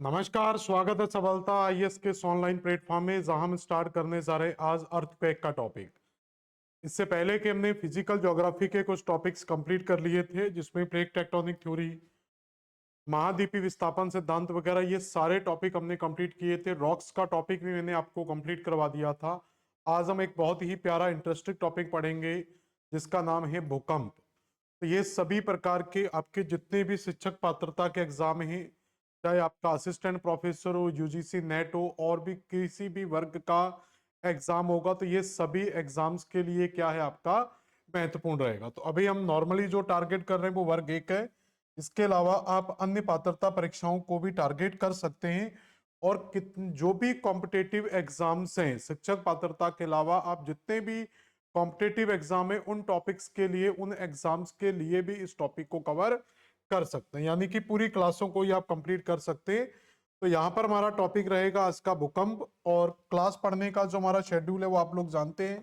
नमस्कार, स्वागत है सबलता आईएएस के इस ऑनलाइन प्लेटफॉर्म में जहां हम स्टार्ट करने जा रहे हैं आज अर्थक्वेक का टॉपिक। इससे पहले कि हमने फिजिकल ज्योग्राफी के कुछ टॉपिक्स कंप्लीट कर लिए थे जिसमें प्लेट टेक्टोनिक थ्योरी, महाद्वीपीय विस्थापन सिद्धांत वगैरह ये सारे टॉपिक हमने कंप्लीट किए थे। रॉक्स का टॉपिक भी मैंने आपको कंप्लीट करवा दिया था। आज हम एक बहुत ही प्यारा इंटरेस्टिंग टॉपिक पढ़ेंगे जिसका नाम है भूकंप। तो ये सभी प्रकार के आपके जितने भी शिक्षक पात्रता के एग्जाम हैं, चाहे आपका असिस्टेंट प्रोफेसर हो, यूजीसी नेट हो और भी किसी भी वर्ग का एग्जाम होगा, तो ये सभी एग्जाम्स के लिए क्या है आपका महत्वपूर्ण रहेगा। तो अभी हम नॉर्मली जो टारगेट कर रहे हैं वो वर्ग एक है। इसके अलावा आप अन्य पात्रता परीक्षाओं को भी टारगेट कर सकते हैं। और जो भी कॉम्पिटेटिव एग्जाम्स हैं शिक्षक पात्रता के अलावा, आप जितने भी कॉम्पिटेटिव एग्जाम है उन टॉपिक्स के लिए, उन एग्जाम्स के लिए भी इस टॉपिक को कवर कर सकते हैं, यानी कि पूरी क्लासों को ही आप कंप्लीट कर सकते हैं। तो यहाँ पर हमारा टॉपिक रहेगा आज का भूकंप। और क्लास पढ़ने का जो हमारा शेड्यूल है वो आप लोग जानते हैं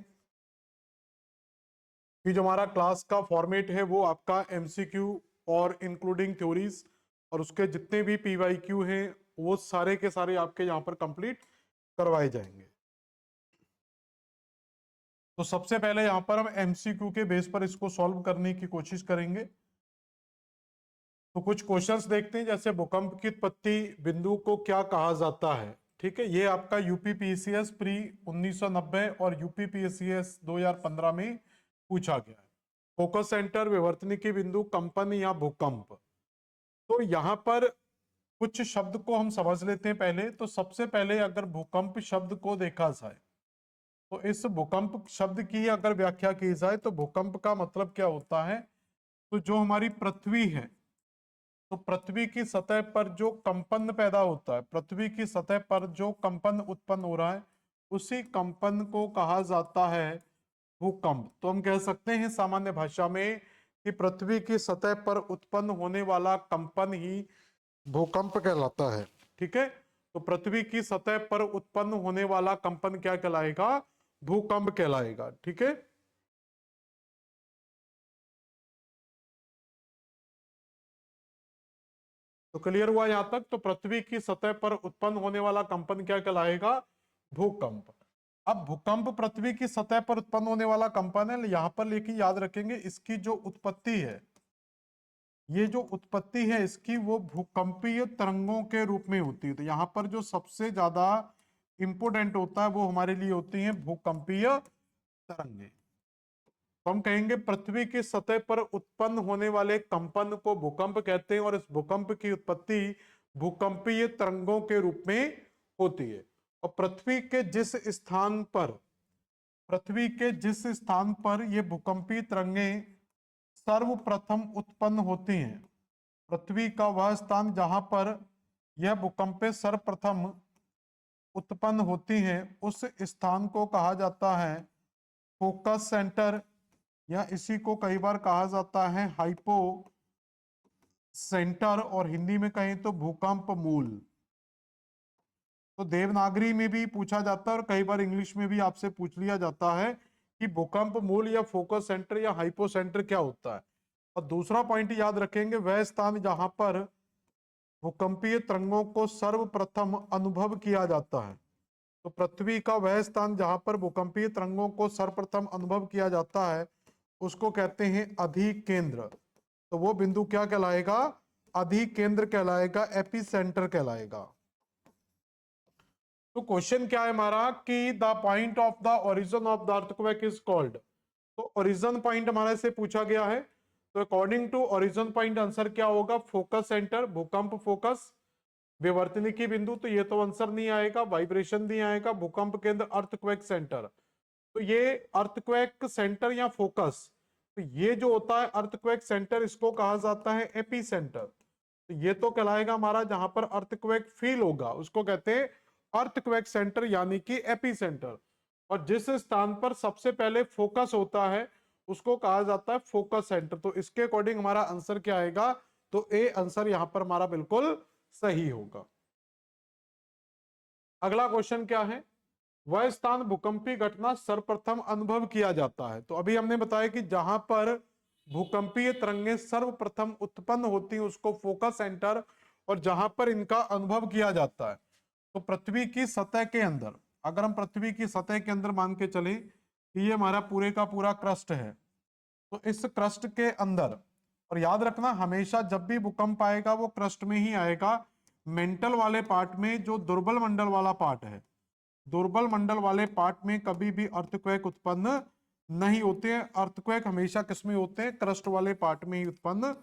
कि जो हमारा क्लास का फॉर्मेट है वो आपका एमसीक्यू और इंक्लूडिंग थ्योरीज और उसके जितने भी पीवाईक्यू हैं वो सारे के सारे आपके यहाँ पर कंप्लीट करवाए जाएंगे। तो सबसे पहले यहाँ पर हम एमसीक्यू के बेस पर इसको सॉल्व करने की कोशिश करेंगे। तो कुछ क्वेश्चंस देखते हैं, जैसे भूकंप की उत्पत्ति बिंदु को क्या कहा जाता है। ठीक है, ये आपका यूपीपीसीएस प्री 1990 और यूपीपीसीएस 2015 में पूछा गया है। फोकस सेंटर, विवर्तनिकी बिंदु, कंपन या भूकंप। तो यहाँ पर कुछ शब्द को हम समझ लेते हैं पहले। तो सबसे पहले अगर भूकंप शब्द को देखा जाए, तो इस भूकंप शब्द की अगर व्याख्या की जाए तो भूकंप का मतलब क्या होता है। तो जो हमारी पृथ्वी है, तो पृथ्वी की सतह पर जो कंपन पैदा होता है, पृथ्वी की सतह पर जो कंपन उत्पन्न हो रहा है, उसी कंपन को कहा जाता है भूकंप। तो हम कह सकते हैं सामान्य भाषा में कि पृथ्वी की सतह पर उत्पन्न होने वाला कंपन ही भूकंप कहलाता है। ठीक है, तो पृथ्वी की सतह पर उत्पन्न होने वाला कंपन क्या कहलाएगा? भूकंप कहलाएगा। ठीक है, तो क्लियर हुआ यहां तक। तो पृथ्वी की सतह पर उत्पन्न होने वाला कंपन क्या कहलाएगा? भूकंप। अब भूकंप पृथ्वी की सतह पर उत्पन्न होने वाला कंपन है, यहां पर लेकिन याद रखेंगे इसकी जो उत्पत्ति है, ये जो उत्पत्ति है इसकी, वो भूकंपीय तरंगों के रूप में होती है। तो यहां पर जो सबसे ज्यादा इंपोर्टेंट होता है वो हमारे लिए होती है भूकंपीय तरंगे। तो हम कहेंगे पृथ्वी की सतह पर उत्पन्न होने वाले कंपन को भूकंप कहते हैं और इस भूकंप की उत्पत्ति भूकंपीय तरंगों के रूप में होती है। और पृथ्वी के जिस स्थान पर ये भूकंपीय तरंगें सर्वप्रथम उत्पन्न होती हैं, पृथ्वी का वह स्थान जहां पर यह भूकंपे सर्वप्रथम उत्पन्न होती हैं, उस स्थान को कहा जाता है फोकस सेंटर, या इसी को कई बार कहा जाता है हाइपो सेंटर, और हिंदी में कहें तो भूकंप मूल। तो देवनागरी में भी पूछा जाता है और कई बार इंग्लिश में भी आपसे पूछ लिया जाता है कि भूकंप मूल या फोकस सेंटर या हाइपो सेंटर क्या होता है। और दूसरा पॉइंट याद रखेंगे, वह स्थान जहां पर भूकंपीय तरंगों को सर्वप्रथम अनुभव किया जाता है। तो पृथ्वी का वह स्थान जहां पर भूकंपीय तरंगों को सर्वप्रथम अनुभव किया जाता है उसको कहते हैं अधिकेंद्र। तो वो बिंदु क्या कहलाएगा? अधिकेंद्र कहलाएगा, एपिसेंटर कहलाएगा। तो क्वेश्चन क्या है हमारा कि the point of the origin of the earthquake is called. तो ओरिजिन पॉइंट हमारे से पूछा गया है। तो according to origin point answer क्या होगा? फोकस सेंटर, भूकंप फोकस, विवर्तनिकी बिंदु, तो ये तो आंसर नहीं आएगा, वाइब्रेशन नहीं आएगा, भूकंप केंद्र, अर्थक्वेक सेंटर। तो ये अर्थक्वेक सेंटर या फोकस, तो ये जो होता है अर्थक्वेक सेंटर, इसको कहा जाता है एपी सेंटर। तो ये तो कहलाएगा हमारा जहां पर अर्थक्वेक फील होगा उसको कहते हैं अर्थक्वेक सेंटर यानी कि एपी सेंटर। और जिस स्थान पर सबसे पहले फोकस होता है उसको कहा जाता है फोकस सेंटर। तो इसके अकॉर्डिंग हमारा आंसर क्या आएगा? तो ए आंसर यहां पर हमारा बिल्कुल सही होगा। अगला क्वेश्चन क्या है? वह स्थान भूकंपीय घटना सर्वप्रथम अनुभव किया जाता है। तो अभी हमने बताया कि जहां पर भूकंपीय तरंगें सर्वप्रथम उत्पन्न होती हैं उसको फोकस सेंटर, और जहां पर इनका अनुभव किया जाता है। तो पृथ्वी की सतह के अंदर, अगर हम पृथ्वी की सतह के अंदर मान के चले कि ये हमारा पूरे का पूरा क्रस्ट है, तो इस क्रस्ट के अंदर, और याद रखना हमेशा जब भी भूकंप आएगा वो क्रस्ट में ही आएगा, मेंटल वाले पार्ट में, जो दुर्बल मंडल वाला पार्ट है, दुर्बल मंडल वाले पार्ट में कभी भी अर्थक्वेक उत्पन्न नहीं होते हैं। अर्थक्वेक हमेशा किसमें होते हैं? क्रस्ट वाले पार्ट में ही उत्पन्न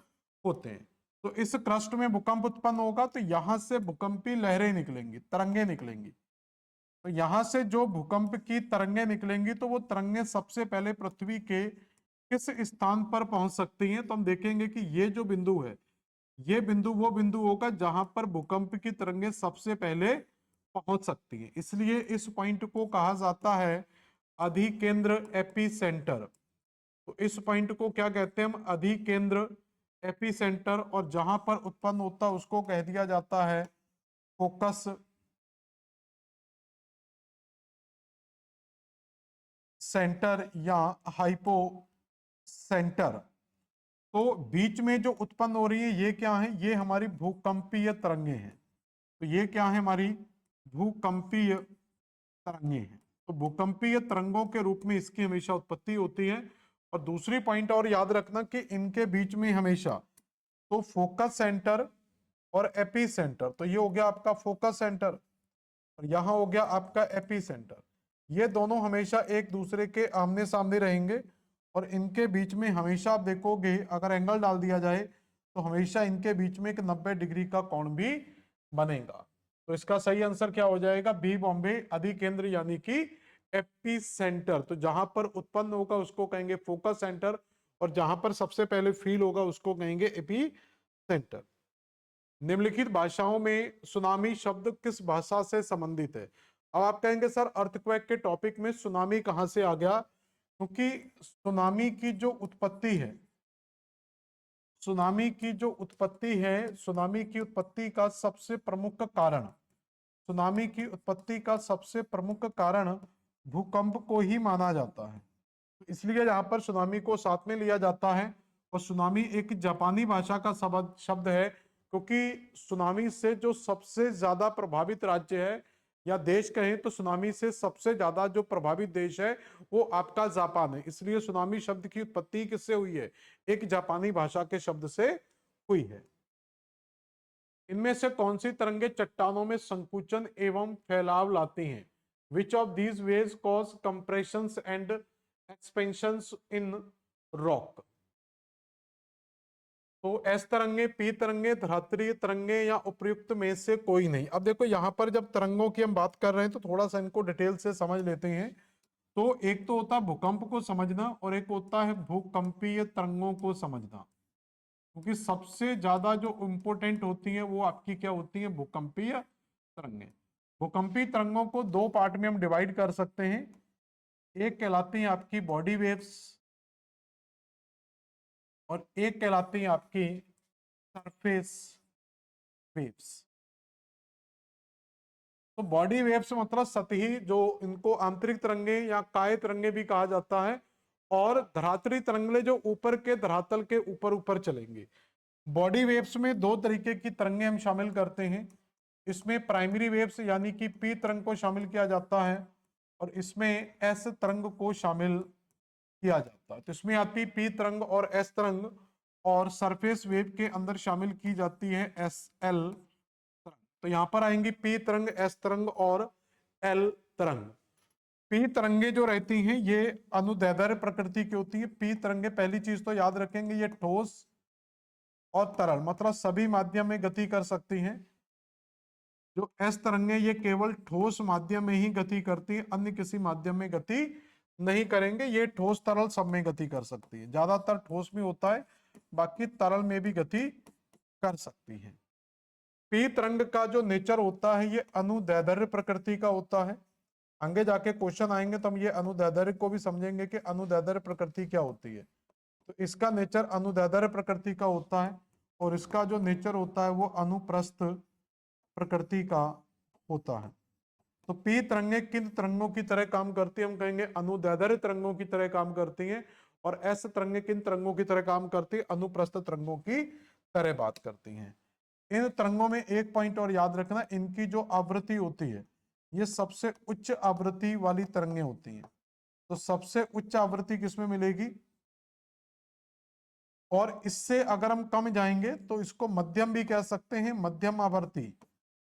होते हैं। तो इस क्रस्ट में भूकंप उत्पन्न होगा तो यहां से भूकंपी लहरें निकलेंगी, तरंगे निकलेंगी। तो यहां से जो भूकंप की तरंगे निकलेंगी तो वो तरंगे सबसे पहले पृथ्वी के किस स्थान पर पहुंच सकती हैं? तो हम देखेंगे कि ये जो बिंदु है, ये बिंदु वो बिंदु होगा जहां पर भूकंप की तरंगे सबसे पहले पहुंच सकती हैं। इसलिए इस पॉइंट को कहा जाता है अधिकेंद्र एपीसेंटर। तो इस पॉइंट को क्या कहते हैं हम? अधिकेंद्र एपीसेंटर। और जहां पर उत्पन्न होता है उसको कह दिया जाता है फोकस सेंटर या हाइपो सेंटर। तो बीच में जो उत्पन्न हो रही है ये क्या है? ये हमारी भूकंपीय तरंगे हैं। तो ये क्या है? हमारी भूकंपीय तरंगे हैं। तो भूकंपीय तरंगों के रूप में इसकी हमेशा उत्पत्ति होती है। और दूसरी पॉइंट और याद रखना कि इनके बीच में हमेशा, तो फोकस सेंटर और एपी सेंटर, तो ये हो गया आपका फोकस सेंटर और यहां हो गया आपका एपी सेंटर। ये दोनों हमेशा एक दूसरे के आमने सामने रहेंगे और इनके बीच में हमेशा आप देखोगे अगर एंगल डाल दिया जाए तो हमेशा इनके बीच में एक 90 डिग्री का कोण भी बनेगा। तो इसका सही आंसर क्या हो जाएगा? बी बॉम्बे अधिकेंद्र यानी कि एपी सेंटर। तो जहां पर उत्पन्न होगा उसको कहेंगे फोकस सेंटर और जहां पर सबसे पहले फील होगा उसको कहेंगे एपी सेंटर। निम्नलिखित भाषाओं में सुनामी शब्द किस भाषा से संबंधित है? अब आप कहेंगे सर अर्थक्वेक के टॉपिक में सुनामी कहां से आ गया? क्योंकि सुनामी की जो उत्पत्ति है, सुनामी की जो उत्पत्ति है, सुनामी की उत्पत्ति का सबसे प्रमुख कारण, सुनामी की उत्पत्ति का सबसे प्रमुख कारण भूकंप को ही माना जाता है। तो इसलिए यहाँ पर सुनामी को साथ में लिया जाता है। और सुनामी एक जापानी भाषा का शब्द है, क्योंकि सुनामी से जो सबसे ज्यादा प्रभावित राज्य है या देश कहें तो सुनामी से सबसे ज्यादा जो प्रभावित देश है वो आपका जापान है। इसलिए सुनामी शब्द की उत्पत्ति किससे हुई है? एक जापानी भाषा के शब्द से हुई है। इनमें से कौन सी तरंगे चट्टानों में संकुचन एवं फैलाव लाती हैं? Which of these veg cause compressions and expansions in rock? तो एस तरंगे, पी तरंगे, धरातरीय तरंगे या उपयुक्त में से कोई नहीं। अब देखो यहां पर जब तरंगों की हम बात कर रहे हैं तो थोड़ा सा इनको डिटेल से समझ लेते हैं। तो एक तो होता है भूकंप को समझना और एक होता है भूकंपीय तरंगों को समझना। क्योंकि सबसे ज्यादा जो इंपोर्टेंट होती है वो आपकी क्या होती है? भूकंपीय तरंगे। भूकंपीय तरंगों को दो पार्ट में हम डिवाइड कर सकते हैं। एक कहलाती है आपकी बॉडी वेव्स और एक कहलाती है आपकी सरफेस वेव्स। तो बॉडी वेव्स मतलब सतही, जो इनको आंतरिक तरंगे या काय तरंगे भी कहा जाता है, और धरातली तरंगें जो ऊपर के धरातल के ऊपर ऊपर चलेंगे। बॉडी वेव्स में दो तरीके की तरंगे हम शामिल करते हैं। इसमें प्राइमरी वेव्स यानी कि पी तरंग को शामिल किया जाता है और इसमें एस तरंग को शामिल किया जाता है। तो इसमें आती पी तरंग और एस तरंग, और सरफेस वेव के अंदर शामिल की जाती है एस एल तरंग। तो यहां पर आएंगी पी तरंग, एस तरंग और एल तरंग। पी तरंगे जो रहती हैं ये अनुदैर्ध्य प्रकृति की होती है। पी तरंगे पहली चीज तो याद रखेंगे ये ठोस और तरल मतलब सभी माध्यम में गति कर सकती हैं। जो एस तरंगे ये केवल ठोस माध्यम में ही गति करती है, अन्य किसी माध्यम में गति नहीं करेंगे। ये ठोस तरल सब में गति कर सकती है, ज्यादातर ठोस में होता है, बाकी तरल में भी गति कर सकती है। पी तरंग का जो नेचर होता है ये अनुदैर्ध्य प्रकृति का होता है। आगे जाके क्वेश्चन आएंगे तो हम ये अनुदैर्ध्य को भी समझेंगे कि अनुदैर्ध्य प्रकृति क्या होती है। तो इसका नेचर अनुदैर्ध्य प्रकृति का होता है और इसका जो नेचर होता है वो अनुप्रस्थ प्रकृति का होता है। तो पी तरंगे किन तरंगों की तरह काम करती है? हम कहेंगे अनुदैर्ध्य तरंगों की तरह काम करती हैं। और एस तरंगे किन तरंगों की तरह काम करती है? अनुप्रस्थ तरंगों की तरह बात करती हैं। इन तरंगों में एक पॉइंट और याद रखना, इनकी जो आवृत्ति होती है ये सबसे उच्च आवृत्ति वाली तरंगें होती हैं। तो सबसे उच्च आवृत्ति किसमें मिलेगी, और इससे अगर हम कम जाएंगे तो इसको मध्यम भी कह सकते हैं, मध्यम आवृत्ति।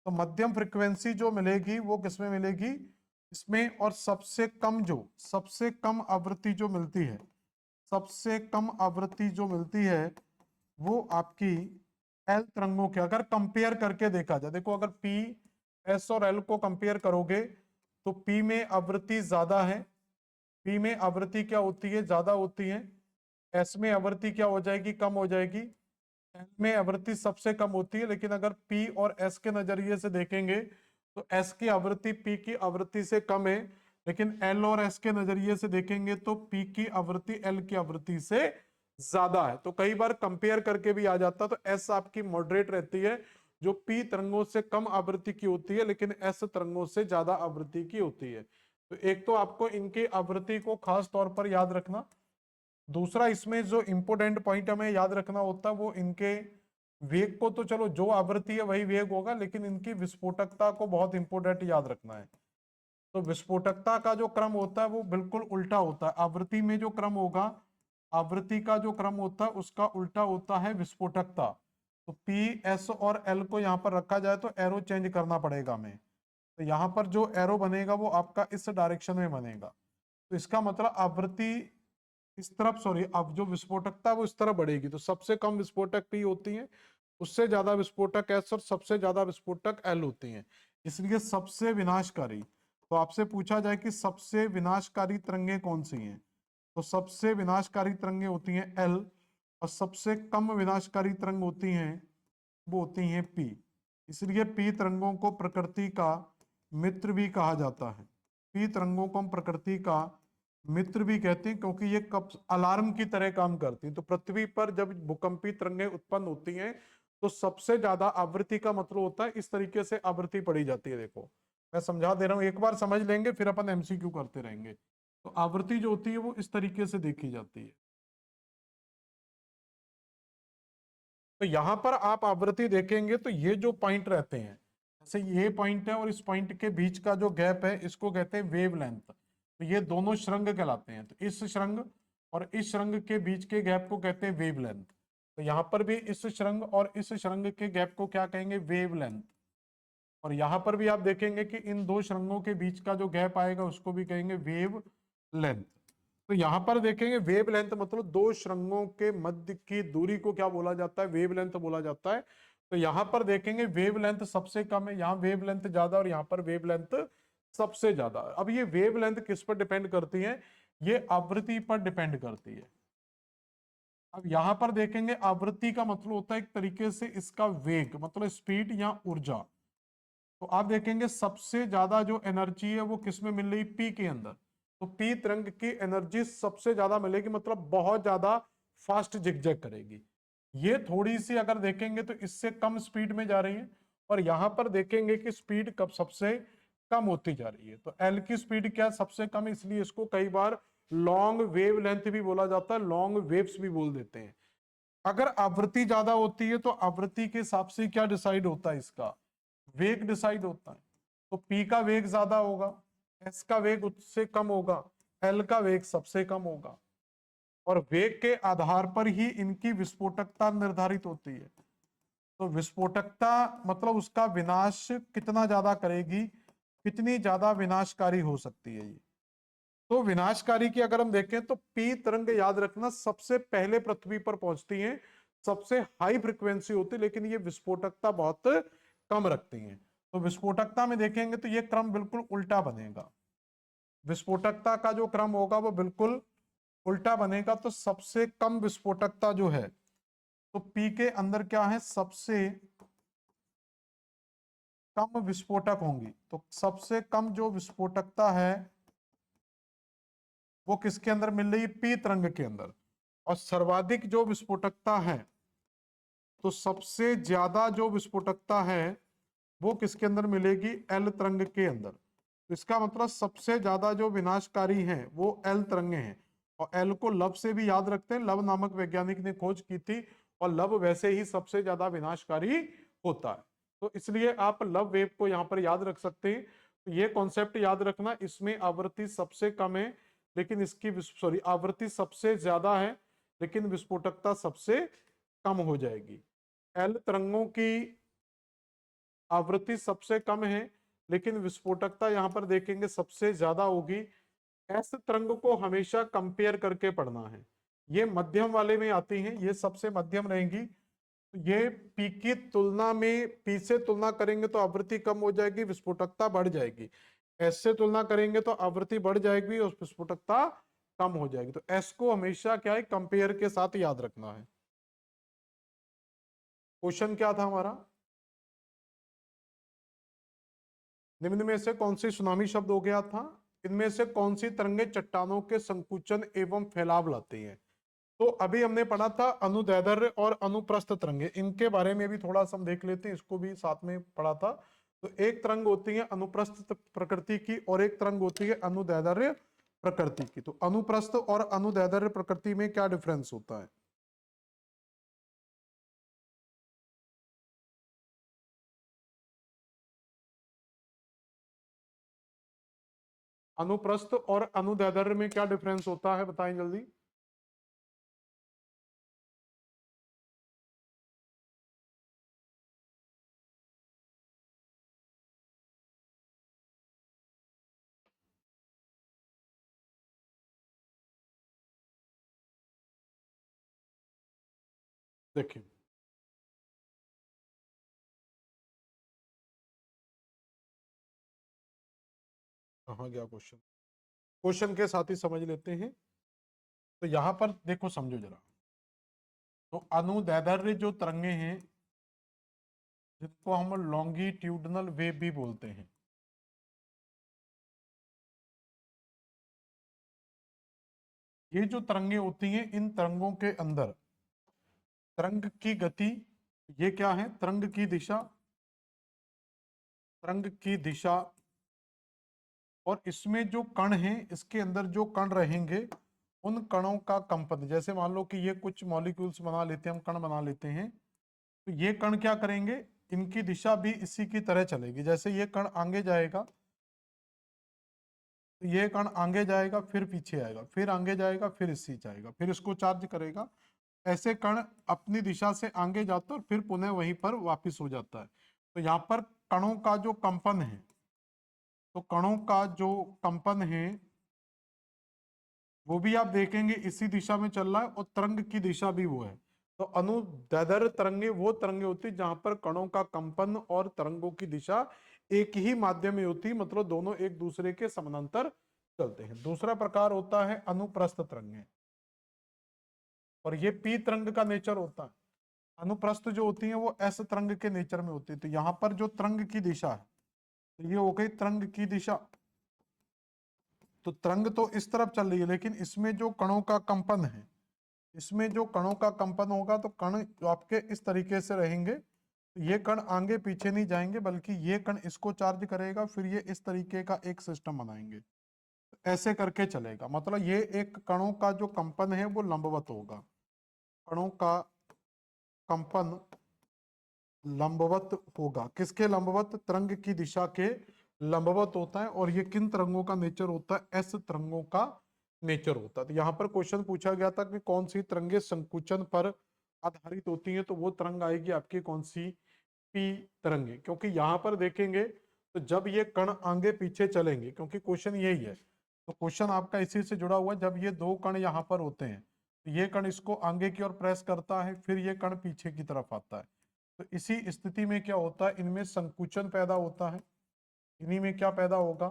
तो मध्यम फ्रीक्वेंसी जो मिलेगी वो किसमें मिलेगी, इसमें। और सबसे कम आवृत्ति जो मिलती है, सबसे कम आवृत्ति जो मिलती है वो आपकी एल तरंगों के, अगर कंपेयर करके देखा जाए, देखो अगर पी एस और एल को कंपेयर करोगे तो पी में आवृत्ति ज्यादा है, पी में आवृत्ति क्या होती है, ज्यादा होती है। एस में आवृत्ति क्या हो जाएगी, कम हो जाएगी। एल में आवृत्ति सबसे कम होती है, लेकिन अगर पी और एस के नजरिए से देखेंगे तो एस की आवृत्ति पी की आवृत्ति से कम है, लेकिन एल और एस के नजरिए से देखेंगे तो पी की आवृत्ति एल की आवृत्ति से ज्यादा है। तो कई बार कंपेयर करके भी आ जाता, तो एस आपकी मॉडरेट रहती है, जो पी तरंगों से कम आवृत्ति की होती है, लेकिन एस तरंगों से ज्यादा आवृत्ति की होती है। तो एक तो आपको इनकी आवृत्ति को खास तौर पर याद रखना, दूसरा इसमें जो इंपोर्टेंट पॉइंट हमें याद रखना होता है वो इनके वेग को, तो चलो जो आवृत्ति है वही वेग होगा, लेकिन इनकी विस्फोटकता को बहुत इंपोर्टेंट याद रखना है। तो विस्फोटकता का जो क्रम होता है वो बिल्कुल उल्टा होता है, आवृत्ति में जो क्रम होगा, आवृत्ति का जो क्रम होता है उसका उल्टा होता है विस्फोटकता। तो पी एस और एल को यहाँ पर रखा जाए तो एरो चेंज करना पड़ेगा हमें। तो यहाँ पर जो एरो बनेगा वो आपका इस डायरेक्शन में बनेगा, तो इसका मतलब आवृत्ति इस तरफ, सॉरी, अब जो विस्फोटकता वो इस तरफ बढ़ेगी। तो सबसे कम विस्फोटक पी होती है, उससे ज्यादा विस्फोटक एस और सबसे ज्यादा विस्फोटक एल होती हैं। इसलिए सबसे विनाशकारी, तो आपसे पूछा जाए कि सबसे विनाशकारी तरंगें कौन सी हैं, तो सबसे विनाशकारी तरंगें होती हैं एल, और सबसे कम विनाशकारी तरंग होती हैं वो होती हैं पी। इसलिए पी तरंगों को प्रकृति का मित्र भी कहा जाता है, पी तरंगों को हम प्रकृति का मित्र भी कहते हैं, क्योंकि ये कब अलार्म की तरह काम करती हैं। तो पृथ्वी पर जब भूकंपी तरंगें उत्पन्न होती हैं तो सबसे ज्यादा आवृत्ति का मतलब होता है, इस तरीके से आवृत्ति पड़ी जाती है। देखो मैं समझा दे रहा हूं, एक बार समझ लेंगे फिर अपन एमसीक्यू करते रहेंगे। तो आवृत्ति जो होती है वो इस तरीके से देखी जाती है। तो यहां पर आप आवृत्ति देखेंगे तो ये जो पॉइंट रहते हैं, जैसे ये पॉइंट है और इस पॉइंट के बीच का जो गैप है इसको कहते हैं वेवलेंथ। तो ये दोनों श्रृंग कहलाते हैं, तो इस श्रृंग और इस श्रृंग के बीच के गैप को कहते हैं वेवलेंथ। तो यहां पर भी इस श्रृंग और इस श्रृंग के गैप को क्या कहेंगे, वेवलेंथ। और यहां पर भी आप देखेंगे कि इन दो श्रृंगों के बीच का जो गैप आएगा उसको भी कहेंगे वेव लेंथ। तो यहां पर देखेंगे वेव लेंथ मतलब दो श्रृंगों के मध्य की दूरी को क्या बोला जाता है, वेव लेंथ बोला जाता है। तो यहां पर देखेंगे वेव लेंथ सबसे कम है, यहाँ वेव लेंथ ज्यादा और यहाँ पर वेव लेंथ सबसे ज्यादा। अब ये वेव लेंथ किस पर डिपेंड करती है, ये आवृत्ति पर डिपेंड करती है। अब यहां पर देखेंगे आवृत्ति का मतलब होता है एक तरीके से इसका वेग, मतलब स्पीड या ऊर्जा। तो आप देखेंगे सबसे ज्यादा जो एनर्जी है वो किस में मिल रही, पी के अंदर। तो पी तरंग की एनर्जी सबसे ज्यादा मिलेगी, मतलब बहुत ज्यादा फास्ट जिगजैग करेगी। ये थोड़ी सी अगर देखेंगे तो इससे कम स्पीड में जा रही है, और यहां पर देखेंगे कि स्पीड कब सबसे कम होती जा रही है। तो एल की स्पीड क्या सबसे कम है, इसलिए इसको कई बार लॉन्ग वेव लेंथ भी बोला जाता है, लॉन्ग वेव्स भी बोल देते हैं। अगर आवृत्ति ज्यादा होती है तो आवृत्ति के हिसाब से क्या डिसाइड होता है, इसका वेग डिसाइड होता है। तो P का वेग ज्यादा होगा, S का वेग उससे कम होगा, L का वेग सबसे कम होगा, और वेग के आधार पर ही इनकी विस्फोटकता निर्धारित होती है। तो विस्फोटकता मतलब उसका विनाश कितना ज्यादा करेगी, कितनी ज्यादा विनाशकारी हो सकती है ये। तो विनाशकारी की अगर हम देखें तो पी तरंग याद रखना सबसे पहले पृथ्वी पर पहुंचती हैं, सबसे हाई फ्रीक्वेंसी होती है, लेकिन ये विस्फोटकता बहुत कम रखती हैं। तो विस्फोटकता में देखेंगे तो ये क्रम बिल्कुल उल्टा बनेगा, विस्फोटकता का जो क्रम होगा वो बिल्कुल उल्टा बनेगा। तो सबसे कम विस्फोटकता जो है, तो पी के अंदर क्या है, सबसे कम विस्फोटक होंगी। तो सबसे कम जो विस्फोटकता है वो किसके अंदर मिल रही है, पी तरंग के अंदर। और सर्वाधिक जो विस्फोटकता है, तो सबसे ज्यादा जो विस्फोटकता है वो किसके अंदर मिलेगी, एल तरंग के अंदर। तो इसका मतलब सबसे ज्यादा जो विनाशकारी हैं वो एल तरंगे हैं। और एल को लब से भी याद रखते हैं, लब नामक वैज्ञानिक ने खोज की थी, और लब वैसे ही सबसे ज्यादा विनाशकारी होता है। तो इसलिए आप लव वेव को यहां पर याद रख सकते हैं। तो ये कॉन्सेप्ट याद रखना, इसमें आवृत्ति सबसे कम है लेकिन इसकी सॉरी आवृत्ति सबसे ज्यादा है लेकिन विस्फोटकता सबसे कम हो जाएगी। एल तरंगों की आवृत्ति सबसे कम है लेकिन विस्फोटकता यहां पर देखेंगे सबसे ज्यादा होगी। एस तरंग को हमेशा कंपेयर करके पढ़ना है। ये मध्यम वाले में आती हैं, ये सबसे मध्यम रहेंगी। तो ये पी की तुलना में, पी से तुलना करेंगे तो आवृत्ति कम हो जाएगी, विस्फोटकता बढ़ जाएगी। एस से तुलना करेंगे तो आवृत्ति बढ़ जाएगी और विस्फोटकता कम हो जाएगी। तो एस को हमेशा क्या है, कंपेयर के साथ याद रखना है। क्वेश्चन क्या था हमारा, निम्न में से कौन सी सुनामी शब्द हो गया था, इनमें से कौन सी तरंगे चट्टानों के संकुचन एवं फैलाव लाती हैं। तो अभी हमने पढ़ा था अनुदैर्ध्य और अनुप्रस्थ तरंगे, इनके बारे में भी थोड़ा सा हम देख लेते हैं, इसको भी साथ में पढ़ा था। तो एक तरंग होती है अनुप्रस्थ प्रकृति की और एक तरंग होती है अनुदैर्ध्य प्रकृति की। तो अनुप्रस्थ और अनुदैर्ध्य प्रकृति में क्या डिफरेंस होता है। अनुप्रस्थ और अनुदैर्ध्य में क्या डिफरेंस होता है, बताएं जल्दी। देखिए कहाँ गया क्वेश्चन, क्वेश्चन के साथ ही समझ लेते हैं। तो यहां पर देखो, समझो जरा। तो अनुदैर्ध्य जो तरंगे हैं जिनको हम लॉन्गिट्यूडनल वेव भी बोलते हैं, ये जो तरंगे होती हैं इन तरंगों के अंदर तरंग की गति, ये क्या है, तरंग की दिशा, तरंग की दिशा, और इसमें जो कण हैं इसके अंदर जो कण रहेंगे उन कणों का कंपन। जैसे मान लो कि ये कुछ मॉलिक्यूल्स बना लेते हैं, हम कण बना लेते हैं, तो ये कण क्या करेंगे, इनकी दिशा भी इसी की तरह चलेगी। जैसे ये कण आगे जाएगा तो ये कण आगे जाएगा, फिर पीछे आएगा, फिर आगे जाएगा, फिर इसी जाएगा, फिर इसको चार्ज करेगा। ऐसे कण अपनी दिशा से आगे जाता है और फिर पुनः वहीं पर वापस हो जाता है। तो यहाँ पर कणों का जो कंपन है, तो कणों का जो कंपन है वो भी आप देखेंगे इसी दिशा में चल रहा है और तरंग की दिशा भी वो है। तो अनुदैर्ध्य तरंगे वो तरंगे होती है जहां पर कणों का कंपन और तरंगों की दिशा एक ही माध्यम में होती है, मतलब दोनों एक दूसरे के समानांतर चलते हैं। दूसरा प्रकार होता है अनुप्रस्थ तरंगे, और ये पी तरंग का नेचर होता है। अनुप्रस्थ जो होती है वो एस तरंग के नेचर में होती है। तो यहाँ पर जो तरंग की दिशा है, तो ये हो गई तरंग की दिशा। तो तरंग तो इस तरफ चल रही है लेकिन इसमें जो कणों का कंपन है, इसमें जो कणों का कंपन होगा तो कण जो आपके इस तरीके से रहेंगे। तो ये कण आगे पीछे नहीं जाएंगे बल्कि ये कण इसको चार्ज करेगा, फिर ये इस तरीके का एक सिस्टम बनाएंगे, ऐसे करके चलेगा। मतलब ये एक कणों का जो कंपन है वो लंबवत होगा, कणों का कंपन लंबवत होगा। किसके लंबवत, तरंग की दिशा के लंबवत होता है। और ये किन तरंगों का नेचर होता है, एस तरंगों का नेचर होता है। तो यहाँ पर क्वेश्चन पूछा गया था कि कौन सी तरंगे संकुचन पर आधारित होती हैं, तो वो तरंग आएगी आपकी कौन सी, पी तरंगे। क्योंकि यहाँ पर देखेंगे तो जब ये कण आगे पीछे चलेंगे, क्योंकि क्वेश्चन यही है, तो क्वेश्चन आपका इसी से जुड़ा हुआ है। जब ये दो कण यहाँ पर होते हैं तो ये कण इसको आगे की ओर प्रेस करता है, फिर ये कण पीछे की तरफ आता है। तो इसी स्थिति में क्या होता है, इनमें संकुचन पैदा होता है। इन्हीं में क्या पैदा होगा,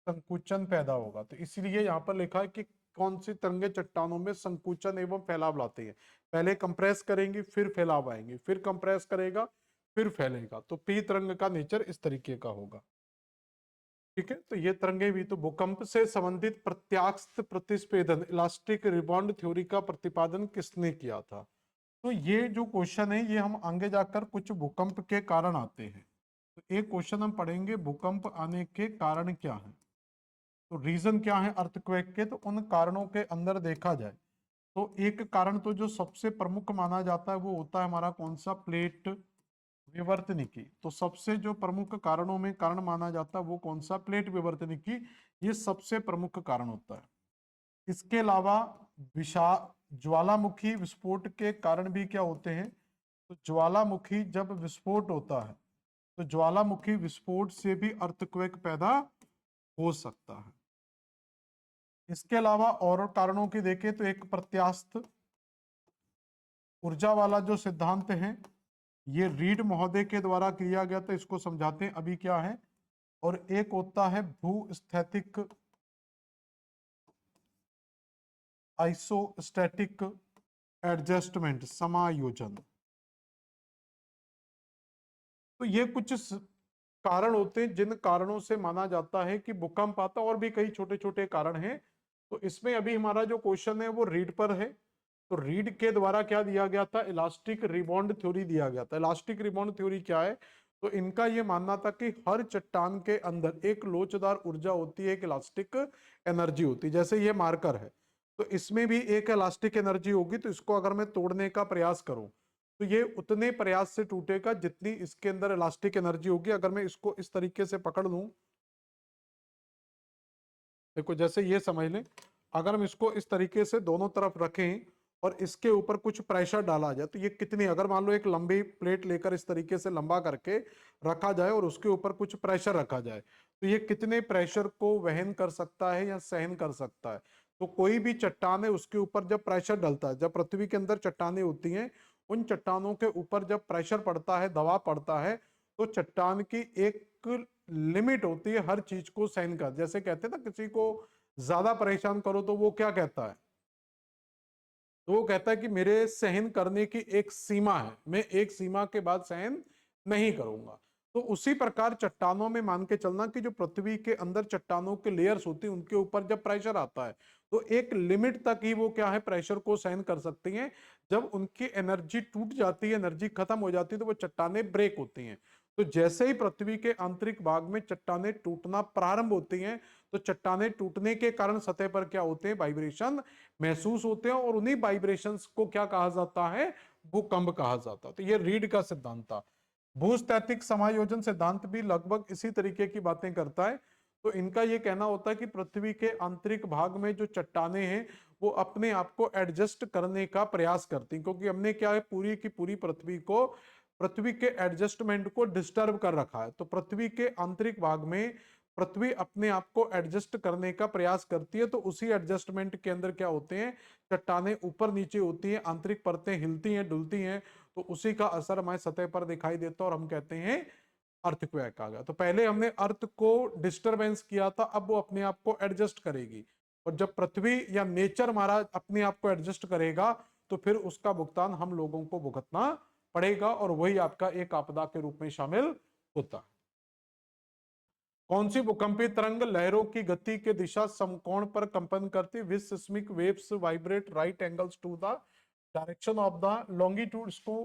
संकुचन पैदा होगा। तो इसीलिए यहाँ पर लिखा है कि कौन सी तरंगे चट्टानों में संकुचन एवं फैलाव लाती है। पहले कंप्रेस करेंगी फिर फैलाव आएंगे, फिर कंप्रेस करेगा फिर फैलेगा। तो पी तरंग का नेचर इस तरीके का होगा। ठीक है, तो ये तरंगे भी, तो भूकंप से संबंधित प्रत्यास्थ प्रतिस्पेदन इलास्टिक रिबाउंड थ्योरी का प्रतिपादन किसने किया था। तो ये जो क्वेश्चन है ये हम आगे जाकर कुछ भूकंप के कारण आते हैं। तो एक क्वेश्चन हम पढ़ेंगे, भूकंप आने के कारण क्या है, तो रीजन क्या है अर्थक्वेक के। तो उन कारणों के अंदर देखा जाए तो एक कारण तो जो सबसे प्रमुख माना जाता है वो होता है हमारा कौन सा, प्लेट विवर्तनिकी। तो सबसे जो प्रमुख कारणों में कारण माना जाता है वो कौन सा? प्लेट विवर्तनिकी, ये सबसे प्रमुख कारण होता है। इसके अलावा विषा ज्वालामुखी विस्फोट के कारण भी क्या होते हैं? तो ज्वालामुखी जब विस्फोट होता है तो ज्वालामुखी विस्फोट से भी अर्थक्वेक पैदा हो सकता है। इसके अलावा और कारणों की देखें तो एक प्रत्यास्थ ऊर्जा वाला जो सिद्धांत है ये रीड महोदय के द्वारा किया गया था, इसको समझाते हैं अभी क्या है। और एक होता है भूस्थैतिक आइसोस्टैटिक एडजस्टमेंट, समायोजन। तो ये कुछ कारण होते हैं जिन कारणों से माना जाता है कि भूकंप आता है, और भी कई छोटे छोटे कारण हैं। तो इसमें अभी हमारा जो क्वेश्चन है वो रीड पर है। तो रीड के द्वारा क्या दिया गया था? इलास्टिक रिबॉन्ड थ्योरी दिया गया था। इलास्टिक रिबॉन्ड थ्योरी क्या है? तो इनका ये मानना था कि हर चट्टान के अंदर एक लोचदार ऊर्जा होती है, एक इलास्टिक एनर्जी होती है। जैसे ये मार्कर है तो इसमें भी एक इलास्टिक एनर्जी होगी, तो इसको अगर मैं तोड़ने का प्रयास करूं तो ये उतने प्रयास से टूटेगा जितनी इसके अंदर इलास्टिक एनर्जी होगी। अगर मैं इसको इस तरीके से पकड़ लूं, देखो जैसे ये समझ लें, अगर हम इसको इस तरीके से दोनों तरफ रखें और इसके ऊपर कुछ प्रेशर डाला जाए तो ये कितनी, अगर मान लो एक लंबी प्लेट लेकर इस तरीके से लंबा करके रखा जाए और उसके ऊपर कुछ प्रेशर रखा जाए तो ये कितने प्रेशर को वहन कर सकता है या सहन कर सकता है? तो कोई भी चट्टान है उसके ऊपर जब प्रेशर डलता है, जब पृथ्वी के अंदर चट्टानें होती हैं, उन चट्टानों के ऊपर जब प्रेशर पड़ता है, दबाव पड़ता है, तो चट्टान की एक लिमिट होती है हर चीज को सहन कर। जैसे कहते हैं ना, किसी को ज्यादा परेशान करो तो वो क्या कहता है? तो वो कहता है कि मेरे सहन करने की एक सीमा है, मैं एक सीमा के बाद सहन नहीं करूंगा। तो उसी प्रकार चट्टानों में मान के चलना कि जो पृथ्वी के अंदर चट्टानों के लेयर्स होती हैं उनके ऊपर जब प्रेशर आता है तो एक लिमिट तक ही वो क्या है, प्रेशर को सहन कर सकती हैं। जब उनकी एनर्जी टूट जाती है, एनर्जी खत्म हो जाती है, तो वो चट्टानें ब्रेक होती हैं। तो जैसे ही पृथ्वी के आंतरिक भाग में चट्टानें टूटना प्रारंभ होती हैं तो चट्टानें टूटने के कारण सतह पर क्या होते हैं, वाइब्रेशन महसूस होते हैं, और उन्हीं वाइब्रेशंस को क्या कहा जाता है, भूकंप कहा जाता है। तो ये रीड का सिद्धांत था। भूस्थैतिक समायोजन सिद्धांत भी लगभग इसी तरीके की बातें करता है। तो इनका ये कहना होता है कि पृथ्वी के आंतरिक भाग में जो चट्टानें हैं वो अपने आप को एडजस्ट करने का प्रयास करती हैं, क्योंकि हमने क्या है, पूरी की पूरी पृथ्वी के एडजस्टमेंट को डिस्टर्ब कर रखा है। तो पृथ्वी के आंतरिक भाग में पृथ्वी अपने आप को एडजस्ट करने का प्रयास करती है। तो उसी एडजस्टमेंट के अंदर क्या होते हैं, चट्टानें ऊपर नीचे होती हैं, आंतरिक परतें हिलती हैं, डुलती हैं, तो उसी का असर हमारे सतह पर दिखाई देता है और हम कहते हैं अर्थक्वेक आ गया। तो पहले हमने अर्थ को डिस्टरबेंस किया था, अब वो अपने आप को एडजस्ट करेगी। और जब पृथ्वी या नेचर हमारा अपने आप को एडजस्ट करेगा तो फिर उसका भुगतान हम लोगों को भुगतना पड़ेगा, और वही आपका एक आपदा के रूप में शामिल होता है। कौन सी भूकंपीय तरंग लहरों की गति के दिशा समकोण पर कंपन करती? Which seismic waves vibrate right angles to the direction of the longitude. इसको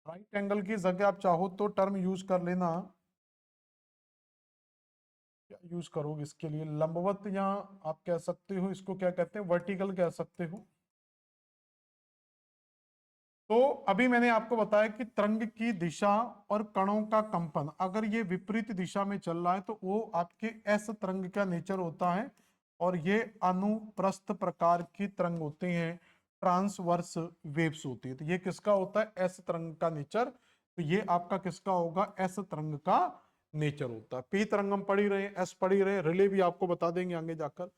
राइट एंगल की जगह आप चाहो तो टर्म यूज कर लेना, क्या यूज करोगे इसके लिए, लंबवत, या आप कह सकते हो इसको क्या कहते हैं, वर्टिकल कह सकते हो। तो अभी मैंने आपको बताया कि तरंग की दिशा और कणों का कंपन अगर ये विपरीत दिशा में चल रहा है तो वो आपके एस तरंग का नेचर होता है, और ये अनुप्रस्थ प्रकार की तरंग होती हैं, ट्रांसवर्स वेव्स होती है। तो ये किसका होता है, एस तरंग का नेचर। तो ये आपका किसका होगा, एस तरंग का नेचर होता है। पी तरंग हम पढ़ ही रहे, एस पढ़ ही रहे, रिले भी आपको बता देंगे आगे जाकर।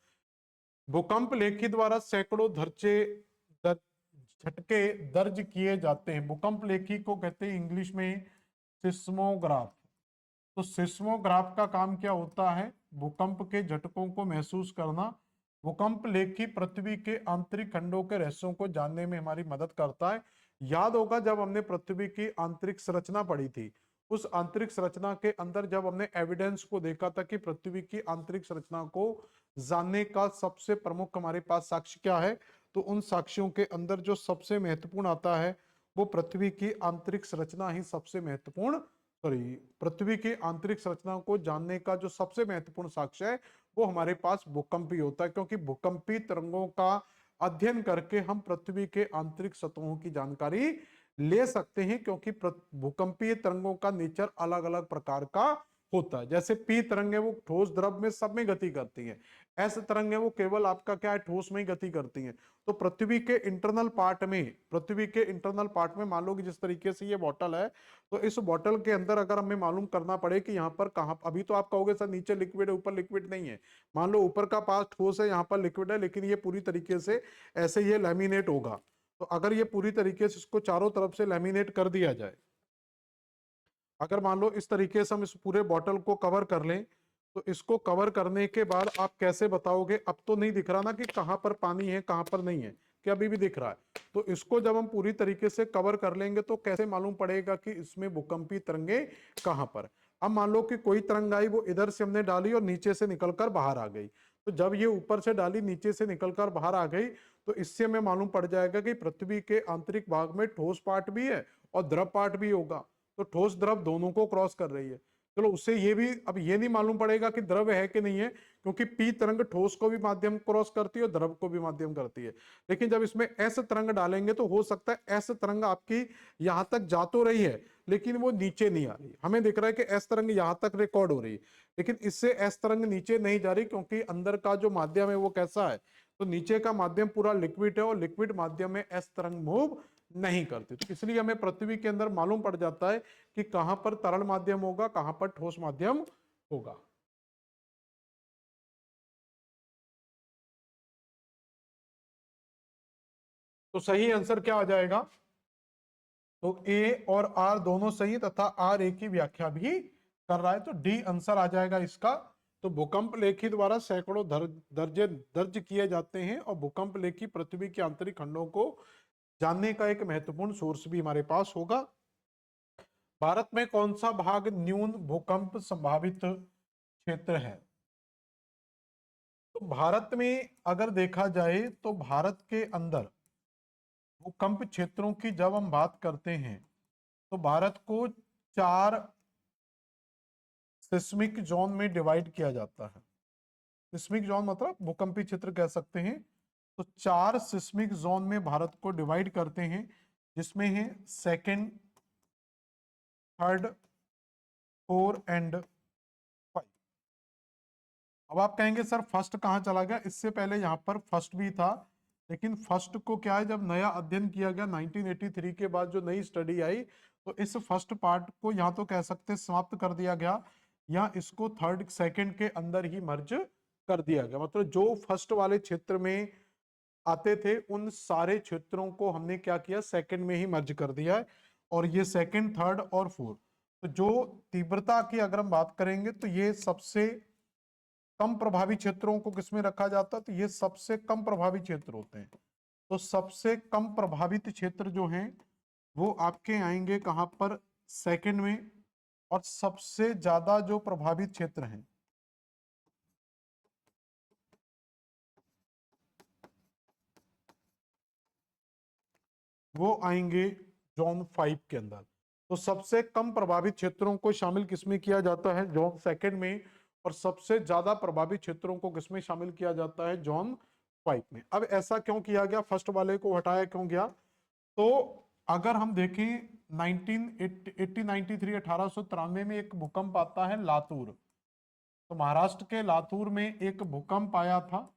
भूकंप लेखी द्वारा सैकड़ों झटके दर्ज किए जाते हैं। भूकंप लेखी को कहते हैं इंग्लिश में सिस्मोग्राफ। तो सिस्मोग्राफ का काम क्या होता है, भूकंप के झटकों को महसूस करना। भूकंप लेखी पृथ्वी के आंतरिक खंडों के रहस्यों को जानने में हमारी मदद करता है। याद होगा जब हमने पृथ्वी की आंतरिक संरचना पढ़ी थी, उस आंतरिक संरचना के अंदर जब हमने एविडेंस को देखा था कि पृथ्वी की आंतरिक संरचना को जानने का सबसे प्रमुख हमारे पास साक्ष्य क्या है, तो उन साक्ष्यों के अंदर जो सबसे महत्वपूर्ण आता है वो पृथ्वी की आंतरिक संरचना ही सबसे महत्वपूर्ण, सॉरी, पृथ्वी की आंतरिक संरचना को जानने का जो सबसे महत्वपूर्ण साक्ष्य है वो हमारे पास भूकंप ही होता है, क्योंकि भूकंपी तरंगों का अध्ययन करके हम पृथ्वी के आंतरिक सतहों की जानकारी ले सकते हैं, क्योंकि भूकंपीय तरंगों का नेचर अलग अलग प्रकार का होता है। जैसे पी तरंग है वो ठोस द्रव में सब में गति करती है, एस तरंग है वो केवल आपका क्या है, ठोस में ही गति करती है। तो पृथ्वी के इंटरनल पार्ट में मान लो कि जिस तरीके से ये बॉटल है, तो इस बॉटल के अंदर अगर हमें मालूम करना पड़े कि यहाँ पर कहाँ, अभी तो आप कहोगे सर नीचे लिक्विड है ऊपर लिक्विड नहीं है, मान लो ऊपर का पार्ट ठोस है यहाँ पर लिक्विड है, लेकिन ये पूरी तरीके से ऐसे ये लैमिनेट होगा। तो अगर ये पूरी तरीके से इसको चारों तरफ से लैमिनेट कर दिया जाए, अगर मान लो इस तरीके से हम इस पूरे बॉटल को कवर कर लें, तो इसको कवर करने के बाद आप कैसे बताओगे, अब तो नहीं दिख रहा ना कि कहां पर पानी है कहां पर नहीं है, कि अभी भी दिख रहा है। तो इसको जब हम पूरी तरीके से कवर कर लेंगे तो कैसे मालूम पड़ेगा कि इसमें भूकंपी तरंगे कहां पर। अब मान लो कि कोई तरंग आई, वो इधर से हमने डाली और नीचे से निकलकर बाहर आ गई, तो जब ये ऊपर से डाली नीचे से निकलकर बाहर आ गई, तो इससे हमें मालूम पड़ जाएगा कि पृथ्वी के आंतरिक भाग में ठोस पार्ट भी है और द्रव पार्ट भी होगा। तो ठोस द्रव दोनों को क्रॉस कर रही है। चलो उससे ये भी, अब ये नहीं मालूम पड़ेगा कि द्रव है कि नहीं है, क्योंकि पी तरंग ठोस को भी माध्यम क्रॉस करती है और द्रव को भी माध्यम करती है। लेकिन जब इसमें एस तरंग डालेंगे तो हो सकता है एस तरंग आपकी यहां तक जा तो रही है, लेकिन वो नीचे नहीं आ रही। हमें दिख रहा है कि एस तरंग यहां तक रिकॉर्ड हो रही है, लेकिन इससे एस तरंग नीचे नहीं जा रही, क्योंकि अंदर का जो माध्यम है वो कैसा है, तो नीचे का माध्यम पूरा लिक्विड है और लिक्विड माध्यम में एस तरंग मूव नहीं करती। तो इसलिए हमें पृथ्वी के अंदर मालूम पड़ जाता है कि कहां पर तरल माध्यम होगा, कहां पर ठोस माध्यम होगा। तो सही आंसर क्या आ जाएगा, तो ए और आर दोनों सही, तथा आर ए की व्याख्या भी कर रहा है, तो डी आंसर आ जाएगा इसका। तो भूकंप लेखी द्वारा सैकड़ों दर्जे दर्ज किए जाते हैं, और भूकंप लेखी पृथ्वी के आंतरिक खंडों को जानने का एक महत्वपूर्ण सोर्स भी हमारे पास होगा। भारत में कौन सा भाग न्यून भूकंप संभावित क्षेत्र है। तो भारत में अगर देखा जाए तो भारत के अंदर भूकंप क्षेत्रों की जब हम बात करते हैं, तो भारत को 4 सिस्मिक जोन में डिवाइड किया जाता है। सिस्मिक जोन मतलब भूकंपी क्षेत्र कह सकते हैं। तो 4 सिस्मिक जोन में भारत को डिवाइड करते हैं, जिसमें है सेकंड, थर्ड, 4 एंड 5। अब आप कहेंगे सर फर्स्ट कहाँ चला गया, इससे पहले यहाँ पर फर्स्ट भी था, लेकिन फर्स्ट को क्या है, जब नया अध्ययन किया गया 1983 के बाद जो नई स्टडी आई, तो इस फर्स्ट पार्ट को यहाँ तो कह सकते हैं समाप्त कर दिया गया, या इसको थर्ड सेकंड के अंदर ही मर्ज कर दिया गया। मतलब जो फर्स्ट वाले क्षेत्र में आते थे उन सारे क्षेत्रों को हमने क्या किया, सेकंड में ही मर्ज कर दिया है। और ये सेकंड, थर्ड और फोर्थ, तो जो तीव्रता की अगर हम बात करेंगे तो ये सबसे कम प्रभावी क्षेत्रों को किसमें रखा जाता है, तो ये सबसे कम प्रभावी क्षेत्र होते हैं। तो सबसे कम प्रभावित क्षेत्र जो हैं वो आपके आएंगे कहां पर, सेकंड में। और सबसे ज्यादा जो प्रभावित क्षेत्र हैं वो आएंगे जोन 5 के अंदर। तो सबसे कम प्रभावित क्षेत्रों को शामिल किसमें किया जाता है, जोन सेकंड में। और सबसे ज्यादा प्रभावित क्षेत्रों को किसमें शामिल किया जाता है, जोन 5 में। अब ऐसा क्यों किया गया, फर्स्ट वाले को हटाया क्यों गया, तो अगर हम देखें 1993 1893 में एक भूकंप आता है लातूर। तो महाराष्ट्र के लातूर में एक भूकंप आया था।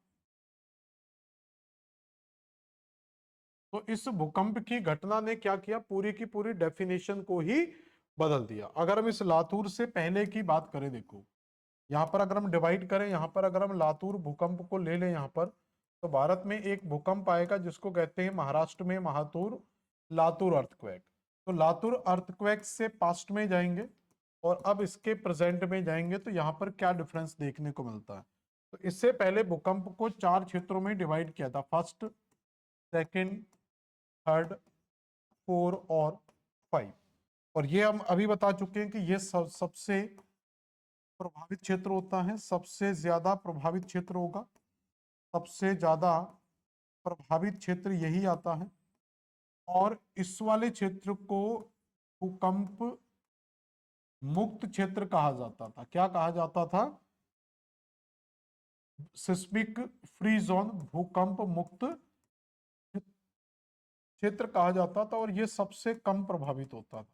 तो इस भूकंप की घटना ने क्या किया, पूरी की पूरी डेफिनेशन को ही बदल दिया। अगर हम इस लातूर से पहले की बात करें, देखो यहाँ पर अगर हम डिवाइड करें, यहाँ पर अगर हम लातूर भूकंप को ले लें यहाँ पर, तो भारत में एक भूकंप आएगा जिसको कहते हैं महाराष्ट्र में महातूर लातूर अर्थक्वेक। तो लातूर अर्थक्वेक से पास्ट में जाएंगे और अब इसके प्रेजेंट में जाएंगे, तो यहाँ पर क्या डिफरेंस देखने को मिलता है। तो इससे पहले भूकंप को 4 क्षेत्रों में डिवाइड किया था, फर्स्ट, सेकंड, थर्ड, 4 और 5। और ये हम अभी बता चुके हैं कि ये सबसे प्रभावित क्षेत्र होता है, सबसे ज्यादा प्रभावित क्षेत्र होगा, सबसे ज्यादा प्रभावित क्षेत्र यही आता है। और इस वाले क्षेत्र को भूकंप मुक्त क्षेत्र कहा जाता था। क्या कहा जाता था, सिस्मिक फ्री जोन, भूकंप मुक्त क्षेत्र कहा जाता था और ये सबसे कम प्रभावित होता था,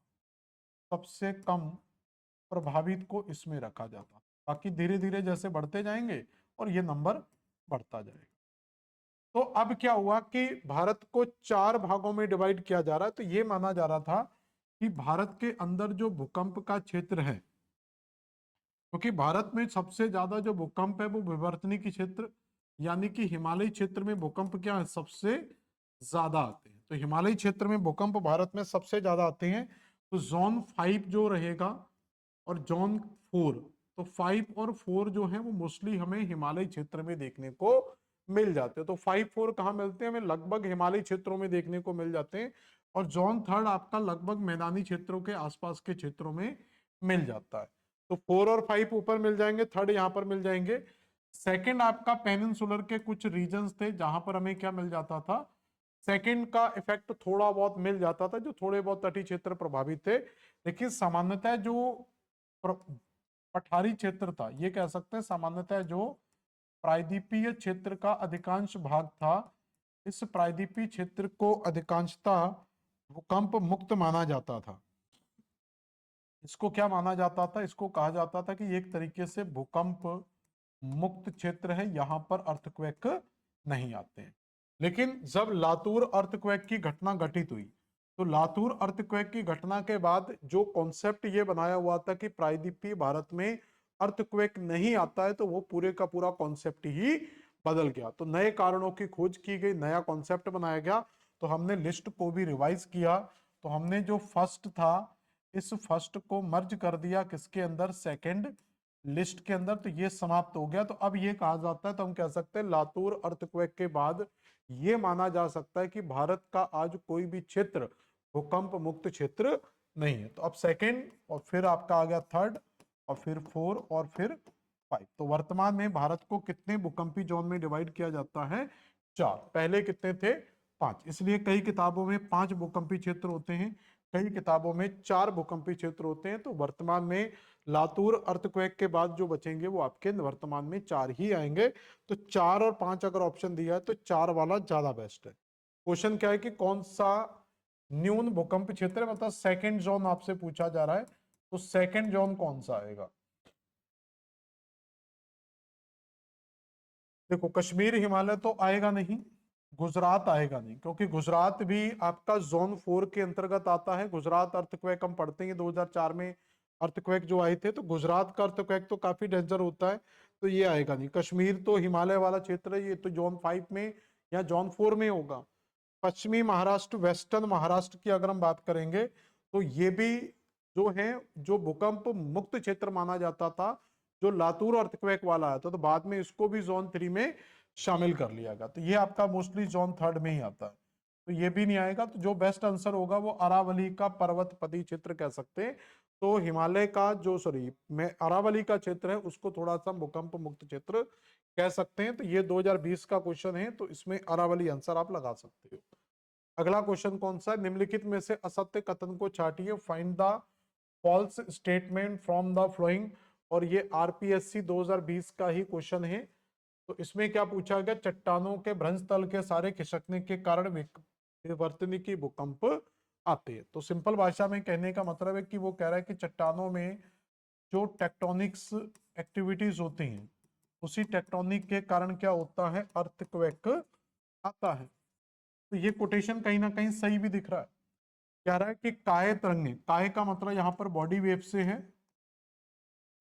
सबसे कम प्रभावित को इसमें रखा जाता। बाकी धीरे धीरे जैसे बढ़ते जाएंगे और ये नंबर बढ़ता जाएगा। तो अब क्या हुआ कि भारत को 4 भागों में डिवाइड किया जा रहा है। तो ये माना जा रहा था कि भारत के अंदर जो भूकंप का क्षेत्र है, क्योंकि भारत में सबसे ज्यादा जो भूकंप है वो विवर्तनिकी क्षेत्र यानी कि हिमालयी क्षेत्र में भूकंप क्या है, सबसे ज्यादा आते हैं। तो हिमालयी क्षेत्र में भूकंप भारत में सबसे ज्यादा आते हैं। तो जोन 5 जो रहेगा और जोन 4, तो 5 और 4 जो है वो मोस्टली हमें हिमालयी क्षेत्र में देखने को मिल जाते हैं। तो 5-4 कहाँ मिलते हैं, हमें लगभग हिमालयी क्षेत्रों में देखने को मिल जाते हैं। और जोन 3 आपका लगभग मैदानी क्षेत्रों के आसपास के क्षेत्रों में मिल जाता है। तो 4 और 5 ऊपर मिल जाएंगे, 3 यहाँ पर मिल जाएंगे। सेकंड आपका पेनिनसुलर के कुछ रीजन्स थे जहां पर हमें क्या मिल जाता था, सेकंड का इफेक्ट थोड़ा बहुत मिल जाता था, जो थोड़े बहुत तटीय क्षेत्र प्रभावित थे। लेकिन सामान्यतः जो पठारी क्षेत्र था, ये कह सकते हैं सामान्यतः जो प्रायद्वीपीय क्षेत्र का अधिकांश भाग था, इस प्रायद्वीपीय क्षेत्र को अधिकांशतः भूकंप मुक्त माना जाता था। इसको क्या माना जाता था, इसको कहा जाता था कि एक तरीके से भूकंप मुक्त क्षेत्र है, यहां पर अर्थक्वेक नहीं आते हैं। लेकिन जब लातूर अर्थक्वेक की घटना घटित हुई, तो लातूर अर्थक्वेक की घटना के बाद जो कॉन्सेप्ट ये बनाया हुआ था कि प्रायद्वीपीय भारत में अर्थक्वेक नहीं आता है, तो वो पूरे का पूरा कॉन्सेप्ट ही बदल गया। तो नए कारणों की खोज की गई, नया कॉन्सेप्ट बनाया गया। तो हमने लिस्ट को भी रिवाइज किया। तो हमने जो फर्स्ट था, इस फर्स्ट को मर्ज कर दिया किसके अंदर, सेकंड लिस्ट के अंदर। तो ये समाप्त हो गया। तो अब ये कहा जाता है, तो हम कह सकते हैं लातूर अर्थक्वेक के बाद ये माना जा सकता है कि भारत का आज कोई भी क्षेत्र भूकंप मुक्त क्षेत्र नहीं है। तो अब सेकंड और फिर आपका आ गया थर्ड और फिर 4 और फिर 5। तो वर्तमान में भारत को कितने भूकंपी जोन में डिवाइड किया जाता है, 4। पहले कितने थे, 5। इसलिए कई किताबों में 5 भूकंपी क्षेत्र होते हैं, कई किताबों में 4 भूकंपी क्षेत्र होते हैं। तो वर्तमान में लातूर अर्थक्वेक के बाद जो बचेंगे वो आपके वर्तमान में 4 ही आएंगे। तो 4 और 5 अगर ऑप्शन दिया है तो 4 वाला ज्यादा बेस्ट है। क्वेश्चन क्या है कि कौन सा न्यून भूकंप क्षेत्र है, मतलब सेकंड जोन आपसे पूछा जा रहा है। तो सेकंड जोन कौन सा आएगा, देखो कश्मीर हिमालय तो आएगा नहीं, गुजरात आएगा नहीं, क्योंकि गुजरात भी आपका जोन 4 के अंतर्गत आता है। गुजरात अर्थक्वेक हम पढ़ते हैं 2004 में अर्थक्वेक जो आए थे, तो गुजरात का अर्थक्वेक तो काफी डेंजर होता है, तो ये आएगा नहीं। कश्मीर तो हिमालय वाला क्षेत्र है, ये तो जोन 5 में या जोन 4 में होगा। पश्चिमी महाराष्ट्र, वेस्टर्न महाराष्ट्र की अगर हम बात करेंगे तो ये भी जो है, जो भूकंप मुक्त क्षेत्र माना जाता था, जो लातूर अर्थक्वेक वाला आया था, तो बाद में इसको भी जोन 3 में शामिल कर लिया गया। तो ये आपका मोस्टली जोन 3 में ही आता है, तो ये भी नहीं आएगा। तो जो बेस्ट आंसर होगा वो अरावली का पर्वत पदी क्षेत्र कह सकते हैं। तो हिमालय का जो सॉरी मैं अरावली का क्षेत्र है उसको थोड़ा सा भूकंप मुक्त क्षेत्र कह सकते हैं। तो ये 2020 का क्वेश्चन है, तो इसमें अरावली आंसर आप लगा सकते हो। अगला क्वेश्चन कौन सा है, निम्नलिखित में से असत्य कथन को छाटिए, find the false statement from the following. और ये आरपीएससी 2020 का ही क्वेश्चन है। तो इसमें क्या पूछा गया, चट्टानों के भ्रंश तल के सारे खिसकने के कारण विवर्तनिकी भूकंप आते हैं। तो सिंपल भाषा में कहने का मतलब है कि वो कह रहा है कि चट्टानों में जो टेक्टोनिक्स एक्टिविटीज होती हैं, उसी टेक्टोनिक के कारण क्या होता है, अर्थक्वेक आता है। तो ये कोटेशन कहीं ना कहीं सही भी दिख रहा है। कह रहा है कि काय तरंगे, काय का मतलब यहाँ पर बॉडी वेव से है,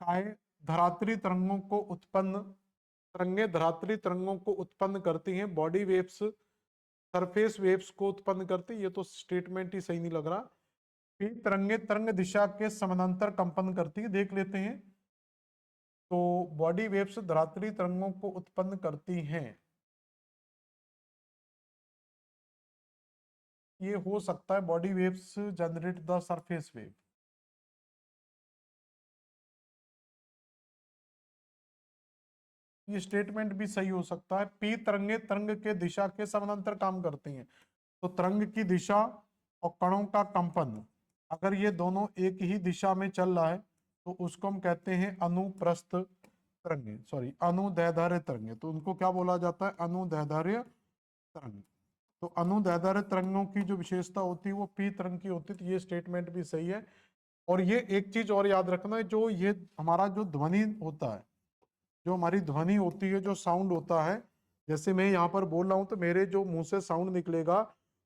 काय धरातरी तरंगों को उत्पन्न, तरंगे धरातरी तरंगों को उत्पन्न करती हैं, बॉडी वेव्स सरफेस वेव्स को उत्पन्न करती। ये तो स्टेटमेंट ही सही नहीं लग रहा। फिर तरंगे तरंग दिशा के समानांतर कंपन करती है, देख लेते हैं। तो बॉडी वेव्स धरातरी तरंगों को उत्पन्न करती हैं, ये हो सकता है body waves generate the surface wave. ये स्टेटमेंट भी सही हो सकता है। पी तरंगे तरंग के दिशा के समानांतर काम करती हैं। तो तरंग की दिशा और कणों का कंपन, अगर ये दोनों एक ही दिशा में चल रहा है तो उसको हम कहते हैं अनुप्रस्थ तरंगे, सॉरी अनुदैर्ध्य तरंगे। तो उनको क्या बोला जाता है, अनुदैर्ध्य तरंग। तो अनुदैर्ध्य तरंगों की जो विशेषता होती है वो पी तरंग की होती है। तो ये स्टेटमेंट भी सही है। और ये एक चीज और याद रखना है, जो ये हमारा जो ध्वनि होता है, जो हमारी ध्वनि होती है, जो साउंड होता है, जैसे मैं यहाँ पर बोल रहा हूँ तो मेरे जो मुंह से साउंड निकलेगा,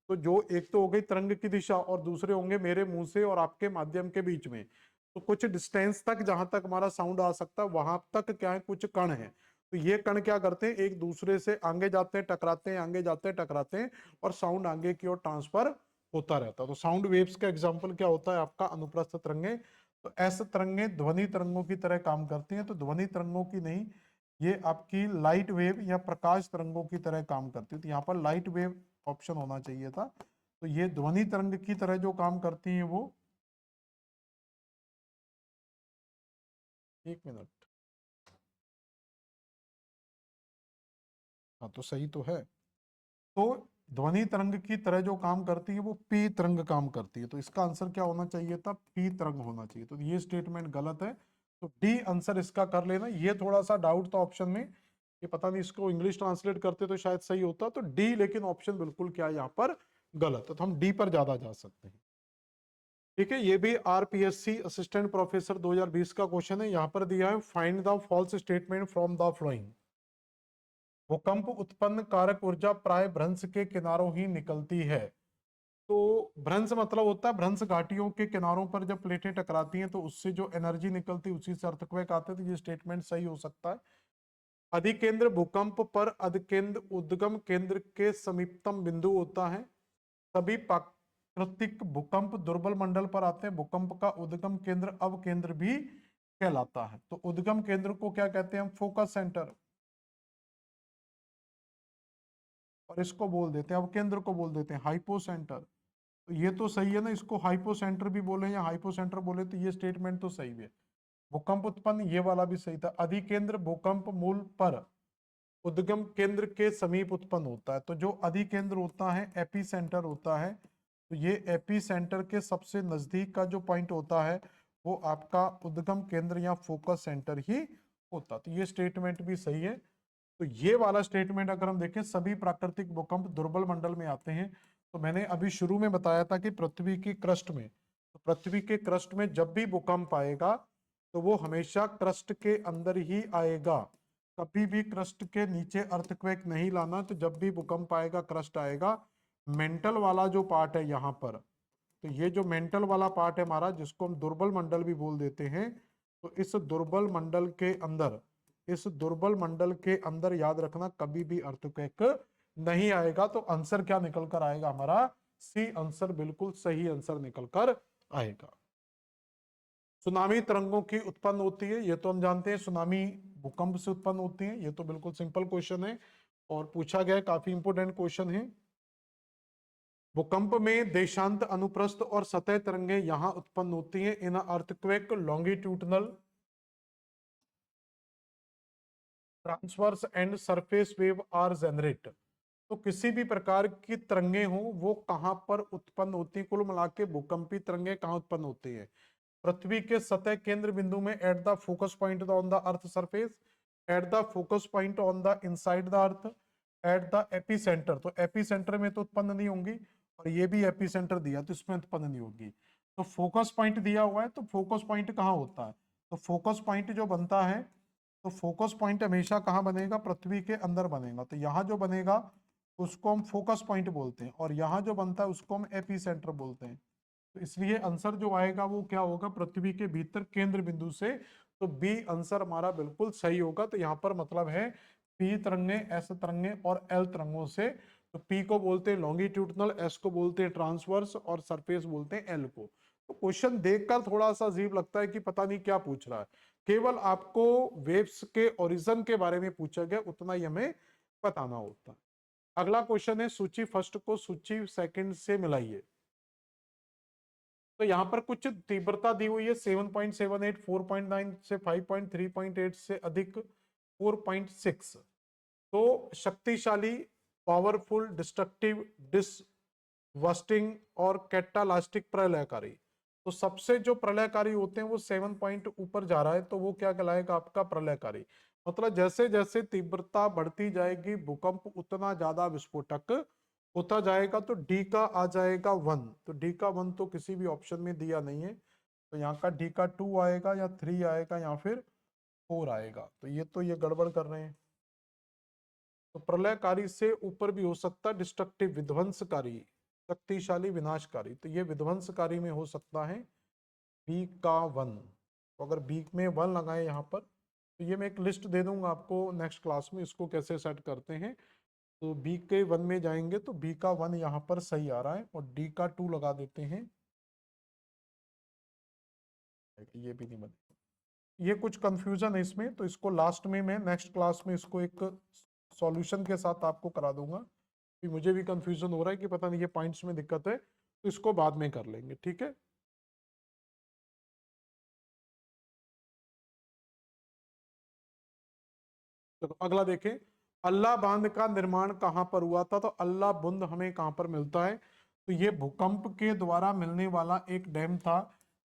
तो जो एक तो हो गई तरंग की दिशा और दूसरे होंगे मेरे मुंह से और आपके माध्यम के बीच में। तो कुछ डिस्टेंस तक जहां तक हमारा साउंड आ सकता है वहां तक क्या है, कुछ कण है। तो ये कण क्या करते हैं, एक दूसरे से आगे जाते हैं, टकराते हैं, आगे जाते हैं, टकराते हैं, और साउंड आगे की ओर ट्रांसफर होता रहता है। तो साउंड वेव्स का एग्जाम्पल क्या होता है आपका, अनुप्रस्थ तरंगे। तो ऐसे तरंगे ध्वनि तरंगों की तरह काम करती हैं। तो ध्वनि तरंगों की नहीं, ये आपकी लाइट वेव या प्रकाश तरंगों की तरह काम करती है। तो यहाँ पर लाइट वेव ऑप्शन होना चाहिए था। तो ये ध्वनि तरंग की तरह जो काम करती है वो, एक मिनट, हाँ तो सही तो है। तो ध्वनि तरंग की तरह जो काम करती है वो पी तरंग काम करती है। तो इसका आंसर क्या होना चाहिए था, पी तरंग होना चाहिए। तो ये स्टेटमेंट गलत है। तो डी आंसर इसका कर लेना। ये थोड़ा सा डाउट था ऑप्शन में, ये पता नहीं इसको इंग्लिश ट्रांसलेट करते तो शायद सही होता। तो डी, लेकिन ऑप्शन बिल्कुल क्या है यहाँ पर गलत है। तो हम डी पर ज्यादा जा सकते हैं। ठीक है, ये भी आरपीएससी असिस्टेंट प्रोफेसर 2020 का क्वेश्चन है। यहाँ पर दिया है find the false statement from the following. भूकंप उत्पन्न कारक ऊर्जा प्राय भ्रंश के किनारों ही निकलती है। तो भ्रंश मतलब होता है भ्रंश घाटियों के किनारों पर जब प्लेटें टकराती हैं तो उससे जो एनर्जी निकलती है उसी से अर्थक्वेक आते हैं। तो ये स्टेटमेंट सही हो सकता है। अधिकेंद्र भूकंप पर अधिकेंद्र उद्गम केंद्र के समीपतम बिंदु होता है। सभी प्राकृतिक भूकंप दुर्बल मंडल पर आते हैं। भूकंप का उद्गम केंद्र अवकेंद्र भी कहलाता है। तो उद्गम केंद्र को क्या कहते हैं हम, फोकस सेंटर, और इसको बोल देते हैं अवकेंद्र को बोल देते हैं हाइपो सेंटर। तो ये तो सही है ना, इसको हाइपो सेंटर भी बोले या हाइपो सेंटर बोले, तो ये स्टेटमेंट तो सही है। भूकंप उत्पन्न, ये वाला भी सही था। अधिकेंद्र भूकंप मूल पर उद्गम केंद्र के समीप उत्पन्न होता है। तो जो अधिकेंद्र होता है, एपी सेंटर होता है, तो ये एपी सेंटर के सबसे नजदीक का जो पॉइंट होता है वो आपका उद्गम केंद्र या फोकस सेंटर ही होता। तो ये स्टेटमेंट भी सही है। तो ये वाला स्टेटमेंट अगर हम देखें, सभी प्राकृतिक भूकंप दुर्बल मंडल में आते हैं। तो मैंने अभी शुरू में बताया था कि पृथ्वी की क्रस्ट में, तो पृथ्वी के क्रस्ट में जब भी भूकंप आएगा तो वो हमेशा क्रस्ट के अंदर ही आएगा। कभी भी क्रस्ट के नीचे अर्थक्वेक नहीं लाना। तो जब भी भूकंप आएगा, क्रस्ट आएगा, मेंटल वाला जो पार्ट है यहाँ पर, तो ये जो मेंटल वाला पार्ट है हमारा, जिसको हम दुर्बल मंडल भी बोल देते हैं, तो इस दुर्बल मंडल के अंदर, इस दुर्बल मंडल के अंदर याद रखना कभी भी अर्थक्वेक नहीं आएगा। तो आंसर क्या निकल कर आएगा हमारा, सी आंसर बिल्कुल सही आंसर निकल कर आएगा। सुनामी तरंगों की उत्पन्न होती है, ये तो हम जानते हैं, सुनामी भूकंप से उत्पन्न होती है। ये तो बिल्कुल सिंपल क्वेश्चन है और पूछा गया है, काफी इंपोर्टेंट क्वेश्चन है। भूकंप में देशांत, अनुप्रस्थ और सतह तरंगें यहां उत्पन्न होती हैं। इन earthquake longitudinal, transverse and surface wave are generate. तो किसी भी प्रकार की तरंगें हो वो कहां पर उत्पन्न होती है, कुल मिला के भूकंपी तरंगें कहां उत्पन्न होती है, पृथ्वी के सतह केंद्र बिंदु में, at the focus point on the earth surface, at the focus point on the inside the earth, at the AP centre. तो एपी सेंटर में तो उत्पन्न नहीं होंगी, और ये भी एपी सेंटर दिया तो इसमें उत्पन्न नहीं होगी। तो फोकस पॉइंट दिया हुआ है, तो फोकस पॉइंट कहाँ होता है, तो फोकस पॉइंट जो बनता है, तो फोकस पॉइंट हमेशा कहाँ बनेगा, पृथ्वी के अंदर बनेगा। तो यहाँ जो बनेगा उसको हम फोकस पॉइंट बोलते हैं, और यहाँ जो बनता है उसको हम एपी सेंटर बोलते हैं। तो इसलिए आंसर जो आएगा वो क्या होगा, पृथ्वी के भीतर केंद्र बिंदु से। तो बी आंसर हमारा बिल्कुल सही होगा। तो यहाँ पर मतलब है पी तरंगे, एस तरंगे और एल तरंगों से। तो पी को बोलते हैं लॉन्गिट्यूडनल, एस को बोलते हैं ट्रांसवर्स, और सरफेस बोलते हैं एल को। तो क्वेश्चन देखकर थोड़ा सा अजीब लगता है कि पता नहीं क्या पूछ रहा है। केवल आपको वेव्स के ओरिजिन के बारे में पूछा गया, उतना ही हमें बताना होता है। अगला क्वेश्चन है, सूची फर्स्ट को सूची सेकंड से मिलाइए। तो यहां पर कुछ तीव्रता दी हुई है 7.78, 4.9 से 5, 3.8 से अधिक 4.6। तो शक्तिशाली, पावरफुल, डिस्ट्रक्टिव, डिसवस्टिंग और कैटालास्टिक प्रलयकारी। तो सबसे जो प्रलयकारी होते हैं वो 7 पॉइंट ऊपर जा रहा है, तो वो क्या कहलाएगा आपका प्रलयकारी। मतलब जैसे जैसे तीव्रता बढ़ती जाएगी भूकंप उतना ज्यादा विस्फोटक होता जाएगा तो डी का आ जाएगा 1, तो डी का 1 तो किसी भी ऑप्शन में दिया नहीं है, तो यहाँ का डी का 2 आएगा या 3 आएगा या फिर 4 आएगा। तो ये गड़बड़ कर रहे हैं। तो प्रलयकारी से ऊपर भी हो सकता है डिस्ट्रक्टिव, विध्वंसकारी, शक्तिशाली, विनाशकारी, तो ये विध्वंसकारी में हो सकता है बी का 1। तो अगर बी में 1 लगाए यहाँ पर, तो ये मैं एक लिस्ट दे दूंगा आपको नेक्स्ट क्लास में, इसको कैसे सेट करते हैं। तो बी के 1 में जाएंगे तो बी का 1 यहाँ पर सही आ रहा है, और डी का 2 लगा देते हैं, ये भी नहीं बने। ये कुछ कंफ्यूजन है इसमें, तो इसको लास्ट में मैं नेक्स्ट क्लास में इसको एक सॉल्यूशन के साथ आपको करा दूंगा, कि मुझे भी कंफ्यूजन हो रहा है कि पता नहीं ये पॉइंट्स में दिक्कत है, तो इसको बाद में कर लेंगे, ठीक है। तो अगला देखें, अल्लाह बांध का निर्माण कहाँ पर हुआ था, तो अल्लाह बुंद हमें कहाँ पर मिलता है, तो ये भूकंप के द्वारा मिलने वाला एक डैम था,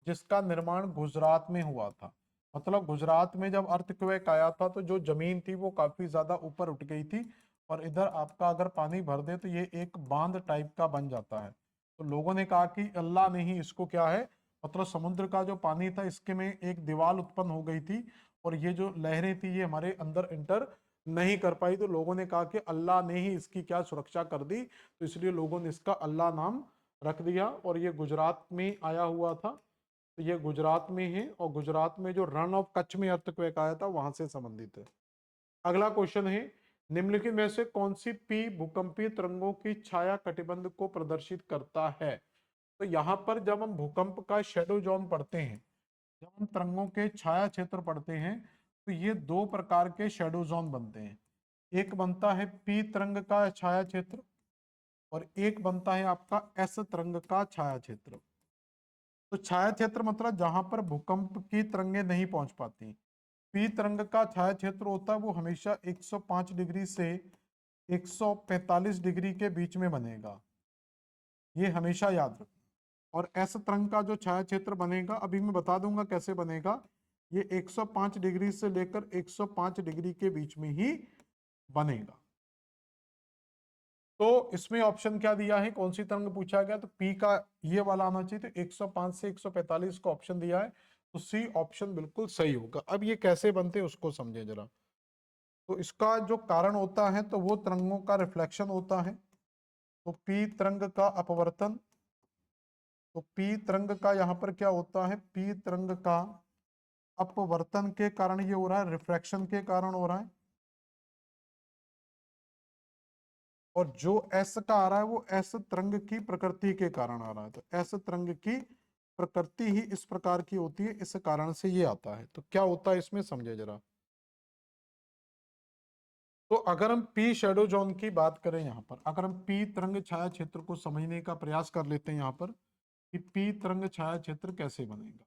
जिसका निर्माण गुजरात में हुआ था। मतलब गुजरात में जब अर्थक्वेक आया था तो जो जमीन थी वो काफी ज्यादा ऊपर उठ गई थी, और इधर आपका अगर पानी भर दे तो ये एक बांध टाइप का बन जाता है। तो लोगों ने कहा कि अल्लाह ने ही इसको क्या है, मतलब समुद्र का जो पानी था इसके में एक दीवार उत्पन्न हो गई थी, और ये जो लहरें थी ये हमारे अंदर इंटर नहीं कर पाई, तो लोगों ने कहा कि अल्लाह ने ही इसकी क्या सुरक्षा कर दी, तो इसलिए लोगों ने इसका अल्लाह नाम रख दिया। और ये गुजरात में आया हुआ था, तो ये गुजरात में है, और गुजरात में जो रण ऑफ कच्छ में अर्थक्वेक आया था वहां से संबंधित है। अगला क्वेश्चन है, निम्नलिखित में से कौन सी पी भूकंपीय तरंगों की छाया कटिबंध को प्रदर्शित करता है। तो यहाँ पर जब हम भूकंप का शेडो जोन पढ़ते हैं, जब हम तरंगों के छाया क्षेत्र पढ़ते हैं, तो ये दो प्रकार के शेडो जोन बनते हैं। एक बनता है पी तरंग का छाया क्षेत्र, और एक बनता है आपका एस तरंग का छाया क्षेत्र। तो छाया क्षेत्र मतलब जहां पर भूकंप की तरंगें नहीं पहुंच पाती। पी तरंग का छाया क्षेत्र होता है वो हमेशा 105 डिग्री से 145 डिग्री के बीच में बनेगा, ये हमेशा याद रखना। और एस तरंग का जो छाया क्षेत्र बनेगा, अभी मैं बता दूंगा कैसे बनेगा, ये 105 डिग्री से लेकर 105 डिग्री के बीच में ही बनेगा। तो इसमें ऑप्शन क्या दिया है, कौन सी तरंग पूछा गया, तो पी का ये वाला आना चाहिए, तो 105 से 145 का ऑप्शन दिया है, तो सी ऑप्शन बिल्कुल सही होगा। अब ये कैसे बनते हैं उसको समझे जरा। तो इसका जो कारण होता है तो वो तरंगों का रिफ्लेक्शन होता है। तो पी तरंग का अपवर्तन, तो पी तरंग का यहाँ पर क्या होता है, पी तरंग का अपवर्तन के कारण ये हो रहा है, रिफ्रैक्शन के कारण हो रहा है। और जो एस का आ रहा है वो एस तरंग की प्रकृति के कारण आ रहा है, तो एस तरंग की प्रकृति ही इस प्रकार की होती है, इस कारण से ये आता है। तो क्या होता है इसमें समझे जरा। तो अगर हम पी शेडो जोन की बात करें, यहाँ पर अगर हम पी तरंग छाया क्षेत्र को समझने का प्रयास कर लेते हैं यहाँ पर, कि पी तरंग छाया क्षेत्र कैसे बनेगा।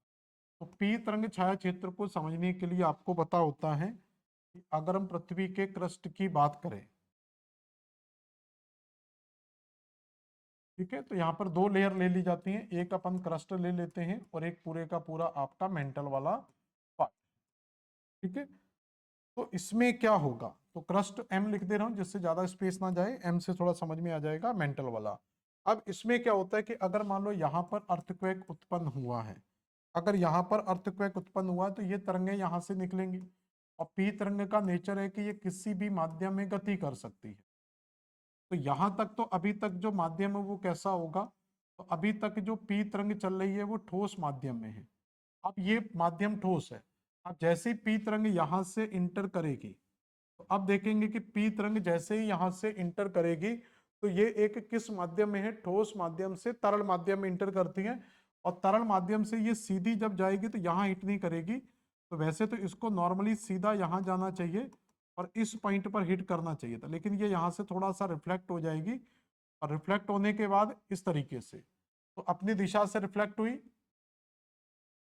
तो पी तरंग छाया क्षेत्र को समझने के लिए आपको पता होता है कि अगर हम पृथ्वी के क्रस्ट की बात करें, ठीक है, तो यहाँ पर दो लेयर ले ली जाती हैं, एक अपन क्रस्ट ले लेते हैं और एक पूरे का पूरा आपका मेंटल वाला पार्ट, ठीक है। तो इसमें क्या होगा, तो क्रस्ट एम लिख दे रहा हूं जिससे ज्यादा स्पेस ना जाए, एम से थोड़ा समझ में आ जाएगा मेंटल वाला। अब इसमें क्या होता है कि अगर मान लो यहाँ पर अर्थक्वेक उत्पन्न हुआ है, अगर यहाँ पर अर्थक्वेक उत्पन्न हुआ है तो ये तरंगें यहाँ से निकलेंगी, और पी तरंग का नेचर है कि ये किसी भी माध्यम में गति कर सकती है। तो यहां तक तो अभी तक जो माध्यम है वो कैसा होगा, तो अभी तक जो पी तरंग चल रही है वो ठोस माध्यम में है। अब ये माध्यम ठोस है, अब जैसे ही पी तरंग यहां से इंटर करेगी, तो अब देखेंगे कि पी तरंग जैसे ही यहां से इंटर करेगी, तो ये एक किस माध्यम में है, ठोस माध्यम से तरल माध्यम में इंटर करती है। और तरल माध्यम से ये सीधी जब जाएगी तो यहाँ हिट नहीं करेगी, तो वैसे तो इसको नॉर्मली सीधा यहाँ जाना चाहिए और इस पॉइंट पर हिट करना चाहिए था, लेकिन ये यहाँ से थोड़ा सा रिफ्लेक्ट हो जाएगी, और रिफ्लेक्ट होने के बाद इस तरीके से, तो अपनी दिशा से रिफ्लेक्ट हुई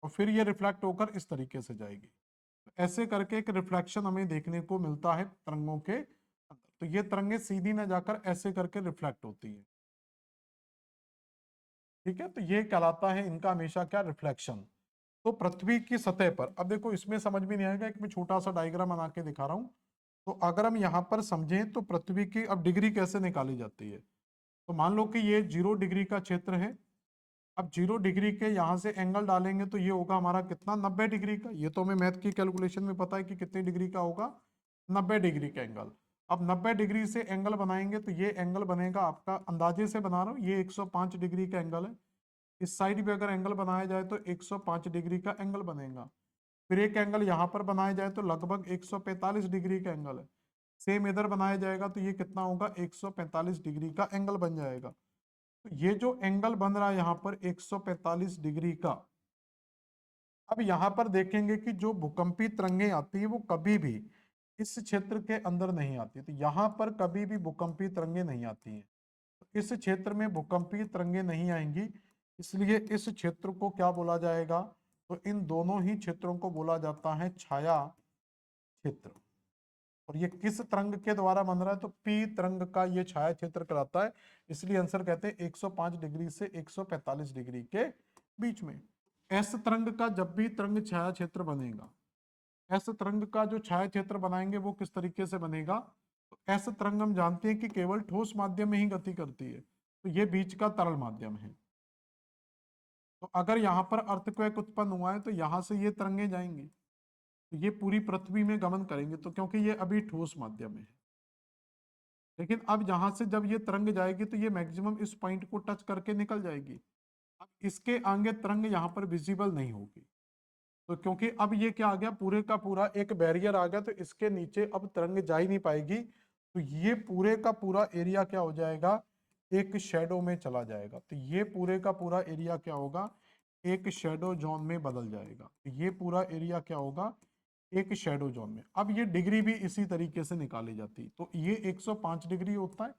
और फिर ये रिफ्लेक्ट होकर इस तरीके से जाएगी। तो ऐसे करके एक रिफ्लेक्शन हमें देखने को मिलता है तरंगों के अंदर। तो ये तरंगे सीधी ना जाकर ऐसे करके रिफ्लेक्ट होती है, ठीक है। तो ये कहलाता है इनका हमेशा क्या, रिफ्लेक्शन। तो पृथ्वी की सतह पर, अब देखो इसमें समझ में नहीं आएगा, एक मैं छोटा सा डायग्राम बना के दिखा रहा हूं। तो अगर हम यहाँ पर समझें तो पृथ्वी की अब डिग्री कैसे निकाली जाती है, तो मान लो कि ये 0 डिग्री का क्षेत्र है। अब 0 डिग्री के यहाँ से एंगल डालेंगे तो ये होगा हमारा कितना, 90 डिग्री का। ये तो हमें मैथ की कैलकुलेशन में पता है कि कितने डिग्री का होगा, 90 डिग्री का एंगल। अब 90 डिग्री से एंगल बनाएंगे तो ये एंगल बनेगा आपका, अंदाजे से बना रहा हूँ, ये 105 डिग्री का एंगल है। इस साइड भी अगर एंगल बनाया जाए तो 105 डिग्री का एंगल बनेगा। फिर एक एंगल यहाँ पर बनाया जाए तो लगभग 145 डिग्री का एंगल है। सेम इधर बनाया जाएगा तो ये कितना होगा, 145 डिग्री का एंगल बन जाएगा। तो ये जो एंगल बन रहा है यहाँ पर 145 डिग्री का। अब यहाँ पर देखेंगे कि जो भूकंपी तरंगें आती है वो कभी भी इस क्षेत्र के अंदर नहीं आती, तो यहाँ पर कभी भी भूकंपी तरंगें नहीं आती हैं। तो इस क्षेत्र में भूकंपी तरंगें नहीं आएंगी, इसलिए इस क्षेत्र को क्या बोला जाएगा, तो इन दोनों ही क्षेत्रों को बोला जाता है छाया क्षेत्र। और ये किस तरंग के द्वारा बन रहा है, तो पी तरंग का ये छाया क्षेत्र कहलाता है। इसलिए आंसर कहते हैं 105 डिग्री से 145 डिग्री के बीच में। एस तरंग का जब भी तरंग छाया क्षेत्र बनेगा, एस तरंग का जो छाया क्षेत्र बनाएंगे वो किस तरीके से बनेगा, तो एस तरंग हम जानते हैं कि केवल ठोस माध्यम में ही गति करती है, तो ये बीच का तरल माध्यम है। तो अगर यहाँ पर अर्थक्वेक उत्पन्न हुआ है तो यहाँ से ये तरंगे जाएंगे, तो ये पूरी पृथ्वी में गमन करेंगे, तो क्योंकि ये अभी ठोस माध्यम है। लेकिन अब यहां से जब ये तरंग जाएगी तो ये मैक्सिमम इस पॉइंट को टच करके निकल जाएगी। अब इसके आगे तरंग यहाँ पर विजिबल नहीं होगी, तो क्योंकि अब ये क्या आ गया, पूरे का पूरा एक बैरियर आ गया, तो इसके नीचे अब तरंग जा ही नहीं पाएगी। तो ये पूरे का पूरा एरिया क्या हो जाएगा, एक शेडो में चला जाएगा। तो ये पूरे का पूरा एरिया क्या होगा, एक शेडो जोन में बदल जाएगा। तो ये पूरा एरिया क्या होगा, एक शेडो जोन में। अब ये डिग्री भी इसी तरीके से निकाली जाती, तो ये 105 डिग्री होता है,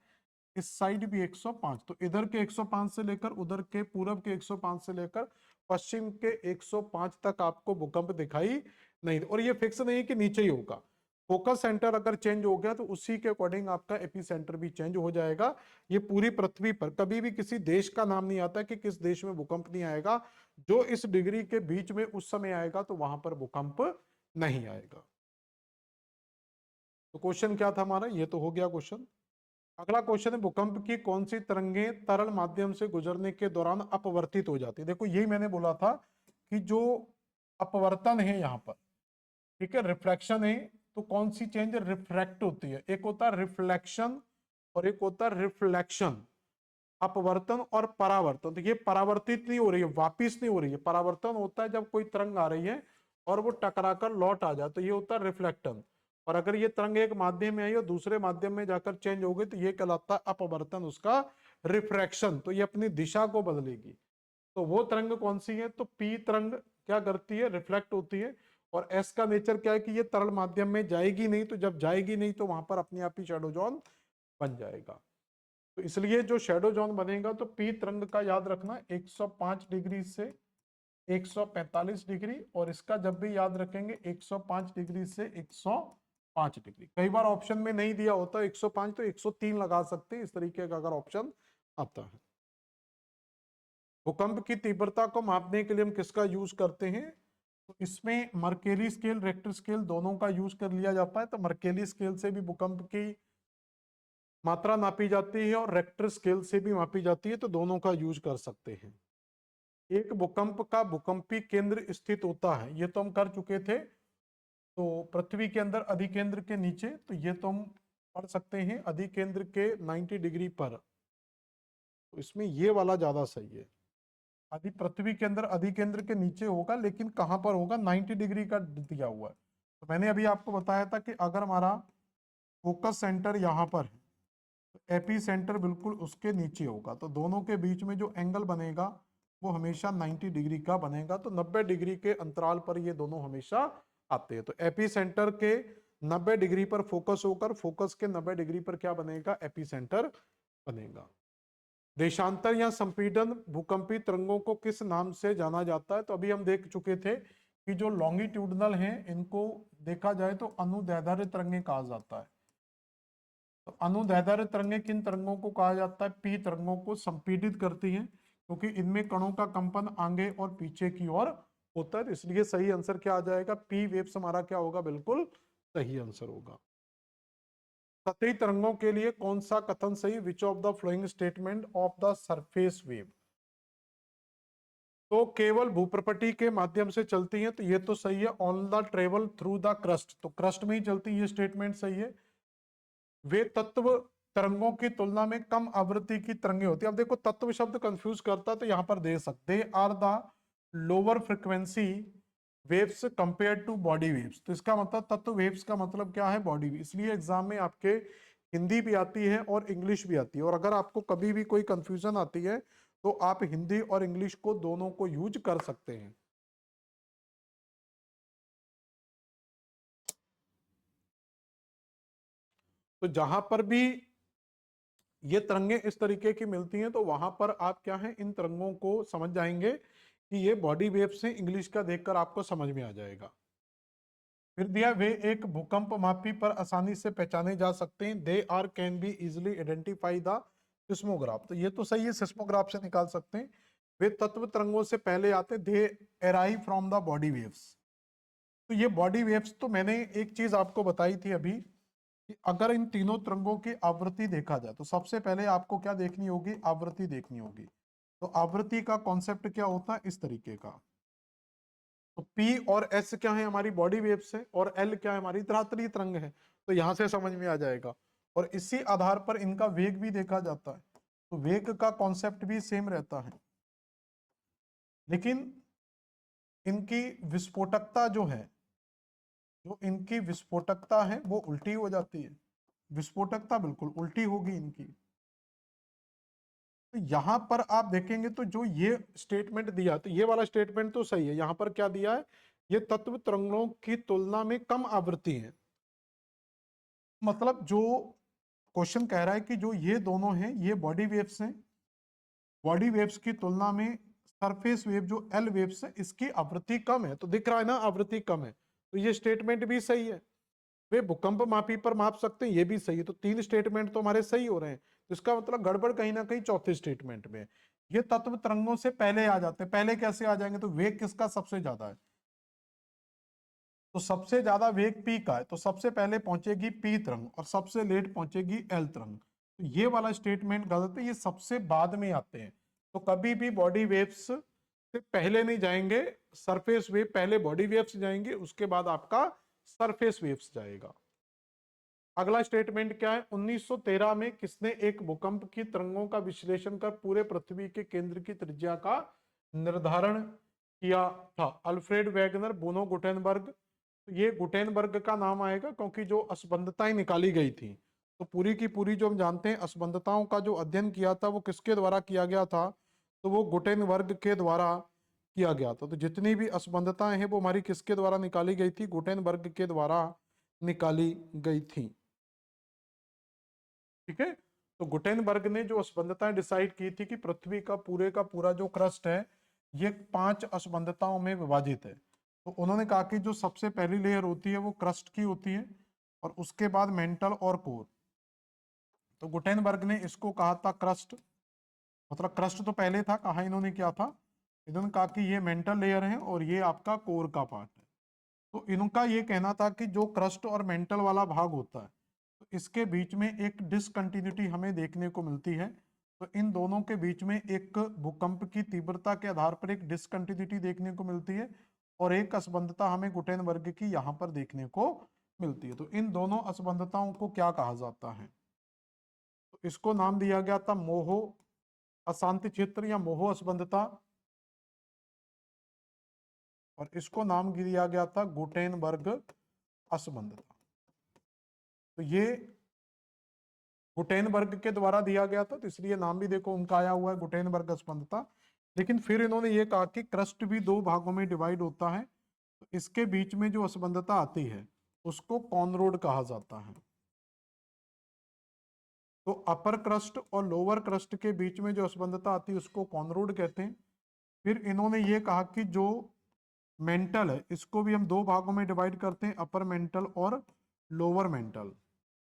इस साइड भी 105। तो इधर के 105 से लेकर उधर के पूरब के 105 से लेकर पश्चिम के 105 तक आपको भूकंप दिखाई नहीं, और ये फिक्स नहीं कि नीचे ही होगा। फोकस सेंटर अगर चेंज हो गया तो उसी के अकॉर्डिंग आपका एपी सेंटर भी चेंज हो जाएगा। ये पूरी पृथ्वी पर कभी भी किसी देश का नाम नहीं आता कि किस देश में भूकंप नहीं आएगा, जो इस डिग्री के बीच में उस समय आएगा तो वहां पर भूकंप नहीं आएगा। तो क्वेश्चन क्या था हमारा, ये तो हो गया क्वेश्चन। अगला क्वेश्चन है, भूकंप की कौन सी तरंगें तरल माध्यम से गुजरने के दौरान अपवर्तित हो जाती है। देखो यही मैंने बोला था कि जो अपवर्तन है यहाँ पर, ठीक है, रिफ्लेक्शन है, तो कौन सी चेंज रिफ्रैक्ट होती है, एक होता है रिफ्लेक्शन और एक होता है रिफ्लेक्शन। अपवर्तन और परावर्तन, तो ये परावर्तित नहीं हो रही है, वापिस नहीं हो रही है। परावर्तन होता है जब कोई तरंग आ रही है और वो टकराकर लौट आ जाए, तो ये होता है रिफ्लेक्टन। और अगर ये तरंग एक माध्यम में आई और दूसरे माध्यम में जाकर चेंज हो गई तो ये कहलाता है अपवर्तन, उसका रिफ्रैक्शन। तो ये अपनी दिशा को बदलेगी। तो वो तरंग कौन सी है, तो पी तरंग क्या करती है, रिफ्लेक्ट होती है। और एस का नेचर क्या है कि ये तरल माध्यम में जाएगी नहीं, तो जब जाएगी नहीं तो वहां पर अपने आप ही शैडो जोन बन जाएगा। तो इसलिए जो शैडो जोन बनेगा तो पी तरंग का याद रखना 105 डिग्री से 145 डिग्री, और इसका जब भी याद रखेंगे 105 डिग्री से 105 डिग्री। कई बार ऑप्शन में नहीं दिया होता 105 तो 103 लगा सकते हैं, इस तरीके का अगर ऑप्शन आता है। भूकंप की तीव्रता को मापने के लिए हम किसका यूज करते हैं, तो इसमें मर्केली स्केल, रेक्टर स्केल दोनों का यूज कर लिया जाता है। तो मर्केली स्केल से भी भूकंप की मात्रा नापी जाती है और रेक्टर स्केल से भी मापी जाती है, तो दोनों का यूज कर सकते हैं। एक भूकंप का भूकंपी केंद्र स्थित होता है, ये तो हम कर चुके थे, तो पृथ्वी के अंदर अधिकेंद्र के नीचे, तो ये तो हम पढ़ सकते हैं अधिकेंद्र के 90 डिग्री पर। तो इसमें ये वाला ज्यादा सही है, अधि पृथ्वी के अंदर अधिकेंद्र के नीचे होगा, लेकिन कहां पर होगा, 90 डिग्री का दिया हुआ है। तो मैंने अभी आपको बताया था कि अगर हमारा फोकस सेंटर यहाँ पर है तो एपी सेंटर बिल्कुल उसके नीचे होगा, तो दोनों के बीच में जो एंगल बनेगा वो हमेशा 90 डिग्री का बनेगा। तो 90 डिग्री के अंतराल पर ये दोनों हमेशा आते हैं। तो एपी सेंटर के 90 डिग्री पर फोकस होकर फोकस के 90 डिग्री पर क्या बनेगा, एपी सेंटर बनेगा। देशांतर या संपीड़न भूकंपी तरंगों को किस नाम से जाना जाता है, तो अभी हम देख चुके थे कि जो लॉन्गिट्यूडनल हैं इनको देखा जाए तो अनुदैर्ध्य तरंगें कहा जाता है। तो अनुदैर्ध्य तरंगें किन तरंगों को कहा जाता है, पी तरंगों को संपीड़ित करती हैं, क्योंकि इनमें कणों का कंपन आगे और पीछे की ओर होता है। इसलिए सही आंसर क्या आ जाएगा, पी वेव्स हमारा क्या होगा, बिल्कुल सही आंसर होगा। सतही तरंगों के लिए कौन सा कथन सही? Which of the following statement of the surface wave? तो केवल भूप्रपटी के माध्यम से चलती हैं, तो ये तो सही है। On the travel through the crust, तो क्रस्ट में ही चलती है, ये स्टेटमेंट सही है। वे तत्व तरंगों की तुलना में कम आवृत्ति की तरंगे होती है। अब देखो तत्व शब्द कंफ्यूज करता, तो यहां पर दे सकते they are the lower frequency waves compare to body waves. तो इसका मतलब तत्व वेव्स का मतलब क्या है? Body wave. इसलिए एग्जाम में आपके हिंदी भी आती है और इंग्लिश भी आती है, और अगर आपको कभी भी कोई कंफ्यूजन आती है तो आप हिंदी और इंग्लिश को दोनों को यूज कर सकते हैं। तो जहां पर भी ये तरंगे इस तरीके की मिलती हैं, तो वहां पर आप क्या है, इन तरंगों को समझ जाएंगे कि ये बॉडी वेव से। इंग्लिश का देखकर आपको समझ में आ जाएगा। फिर दिया वे एक भूकंप मापी पर आसानी से पहचाने जा सकते हैं। They are can be easily identify the seismograph. तो ये तो सही है, सिस्मोग्राफ से निकाल सकते हैं। वे तत्व तरंगों से पहले आते, they arrive from the body waves. तो ये बॉडी वेव्स, तो मैंने एक चीज आपको बताई थी अभी कि अगर इन तीनों तरंगों की आवृत्ति देखा जाए तो सबसे पहले आपको क्या देखनी होगी? आवृत्ति देखनी होगी। तो आवृत्ति का कॉन्सेप्ट क्या होता है? इस तरीके का। तो P और S क्या है? हमारी बॉडी वेव्स है, और L क्या है? हमारी धरातलीय तरंग है। तो यहां से समझ में आ जाएगा। और इसी आधार पर इनका वेग भी देखा जाता है, तो वेग का कॉन्सेप्ट भी सेम रहता है, लेकिन इनकी विस्फोटकता जो है, जो इनकी विस्फोटकता है वो उल्टी हो जाती है। विस्फोटकता बिल्कुल उल्टी होगी इनकी। तो यहां पर आप देखेंगे तो जो ये स्टेटमेंट दिया, तो ये वाला स्टेटमेंट तो सही है। यहां पर क्या दिया है? ये तत्व तरंगों की तुलना में कम आवृत्ति है। मतलब जो क्वेश्चन कह रहा है कि जो ये दोनों हैं, ये बॉडी वेव्स हैं। बॉडी वेव्स की तुलना में सरफेस वेव जो एल वेव्स है, इसकी आवृत्ति कम है। तो दिख रहा है ना, आवृत्ति कम है। तो ये स्टेटमेंट भी सही है। वे भूकंप मापी पर माप सकते हैं, ये भी सही है। तो तीन स्टेटमेंट तो हमारे सही हो रहे हैं। तो इसका मतलब गड़बड़ कहीं ना कहीं चौथे स्टेटमेंट में है। ये तत्व तरंगों से पहले आ जाते हैं। पहले कैसे आ जाएंगे? तो वेग किसका सबसे ज्यादा है? तो सबसे ज्यादा वेग पी का है, तो सबसे पहले पहुंचेगी पी तरंग और सबसे लेट पहुंचेगी एल तरंग। तो ये वाला स्टेटमेंट गलत है, ये सबसे बाद में आते हैं। तो कभी भी बॉडी वेव्स से पहले नहीं जाएंगे। सरफेस वेव पहले बॉडी वेव्स जाएंगे, उसके बाद आपका सरफेस वेव्स जाएगा। अगला स्टेटमेंट क्या है? 1913 में किसने एक भूकंप की तरंगों का विश्लेषण कर पूरे पृथ्वी के केंद्र की त्रिज्या का निर्धारण किया था? Alfred Wegener, Bruno Gutenberg. ये गुटेनबर्ग का नाम आएगा क्योंकि जो असंबद्धताएं निकाली गई थी, तो पूरी की पूरी जो हम जानते हैं असंबद्धताओं का जो अध्ययन किया था वो किसके द्वारा किया गया था? तो वो गुटेनबर्ग के द्वारा किया गया था। तो जितनी भी असंबद्धताएं हैं वो हमारी किसके द्वारा निकाली गई थी? गुटेनबर्ग के द्वारा निकाली गई थी। ठीक है। तो गुटेनबर्ग ने जो असंबद्धताएं डिसाइड की थी कि पृथ्वी का पूरा जो क्रस्ट है ये 5 असंबद्धताओं में विभाजित है। तो उन्होंने कहा कि जो सबसे पहली लेयर होती है वो क्रस्ट की होती है, और उसके बाद मेंटल और कोर। तो गुटेनबर्ग ने इसको कहा था क्रस्ट। मतलब क्रस्ट तो पहले था, कहा इन्होंने क्या था? इन्होंने कहा कि ये मेंटल लेयर है और ये आपका कोर का पार्ट है। तो इनका ये कहना था कि जो क्रस्ट और मेंटल वाला भाग होता है, तो इसके बीच में एक डिसकंटिन्यूटी हमें देखने को मिलती है। तो इन दोनों के बीच में एक भूकंप की तीव्रता के आधार पर एक डिसकंटिन्यूटी देखने को मिलती है, और एक असंबद्धता हमें गुटेनबर्ग की यहाँ पर देखने को मिलती है। तो इन दोनों असंबद्धताओं को क्या कहा जाता है? तो इसको नाम दिया गया था मोहो अशांति क्षेत्र या मोहो असंबद्धता, और इसको नाम दिया गया था गुटेनबर्ग असंबद्धता। तो ये गुटेनबर्ग के द्वारा दिया गया था, तो इसलिए नाम भी देखो उनका आया हुआ है, गुटेनबर्ग असंबद्धता। लेकिन फिर इन्होंने ये कहा कि क्रस्ट भी दो भागों में डिवाइड होता है, तो इसके बीच में जो असंबद्धता आती है उसको कॉनरोड कहा जाता है। तो अपर क्रस्ट और लोअर क्रस्ट के बीच में जो असंबद्धता आती है उसको कॉनरोड कहते हैं। फिर इन्होंने ये कहा कि जो मेंटल है इसको भी हम दो भागों में डिवाइड करते हैं, अपर मेंटल और लोअर मेंटल।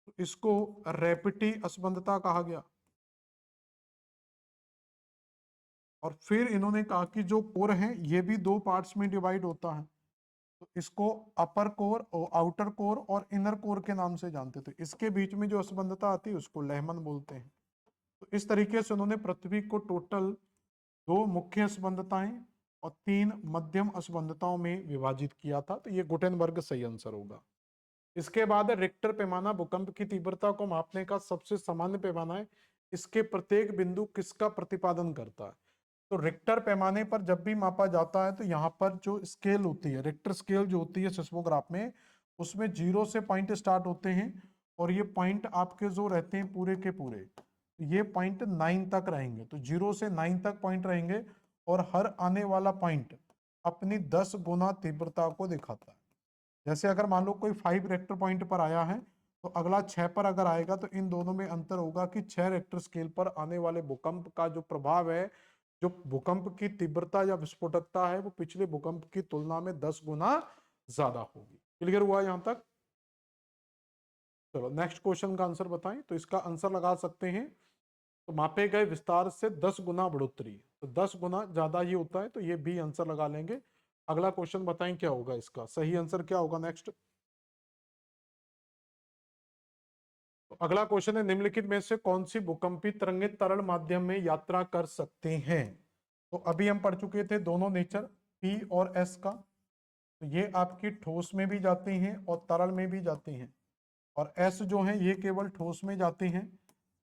तो इसको रैपिटी असंबद्धता कहा गया। और फिर इन्होंने कहा कि जो कोर है ये भी दो पार्ट्स में डिवाइड होता है, तो इसको अपर कोर और आउटर कोर और इनर कोर के नाम से जानते थे। इसके बीच में जो असबंधता आती है उसको लहमन बोलते हैं। तो इस तरीके से उन्होंने पृथ्वी को टोटल 2 मुख्य असबंधताएं और 3 मध्यम असबंधताओं में विभाजित किया था। तो ये गुटेनबर्ग सही आंसर होगा। इसके बाद रिक्टर पैमाना भूकंप की तीव्रता को मापने का सबसे सामान्य पैमाना है। इसके प्रत्येक बिंदु किसका प्रतिपादन करता है? तो रिक्टर पैमाने पर जब भी मापा जाता है तो यहाँ पर जो स्केल होती है, रिक्टर स्केल जो होती है सिस्मोग्राफ में, उसमें 0 से पॉइंट स्टार्ट होते हैं और ये पॉइंट आपके जो रहते हैं पूरे के पूरे, ये पॉइंट 9 तक रहेंगे। तो 0 से 9 तक पॉइंट रहेंगे और हर आने वाला पॉइंट अपनी 10 गुना तीव्रता को दिखाता है। जैसे अगर मान लो कोई 5 रेक्टर पॉइंट पर आया है तो अगला 6 पर अगर आएगा तो इन दोनों में अंतर होगा कि 6 रेक्टर स्केल पर आने वाले भूकंप का जो प्रभाव है, जो भूकंप की तीव्रता या विस्फोटकता है, वो पिछले भूकंप की तुलना में 10 गुना ज्यादा होगी। क्लियर हुआ यहां तक? चलो नेक्स्ट क्वेश्चन का आंसर बताएं। तो इसका आंसर लगा सकते हैं, तो मापे गए विस्तार से 10 गुना बढ़ोतरी, तो 10 गुना ज्यादा ही होता है, तो ये भी आंसर लगा लेंगे। अगला क्वेश्चन बताएं क्या होगा, इसका सही आंसर क्या होगा नेक्स्ट। तो अगला क्वेश्चन है, निम्नलिखित में से कौन सी भूकंपी तरंगें तरल माध्यम में यात्रा कर सकते हैं? तो अभी हम पढ़ चुके थे दोनों नेचर पी और एस का। तो ये आपकी ठोस में भी जाते हैं और तरल में भी जाते हैं, और एस जो है ये केवल ठोस में जाते हैं,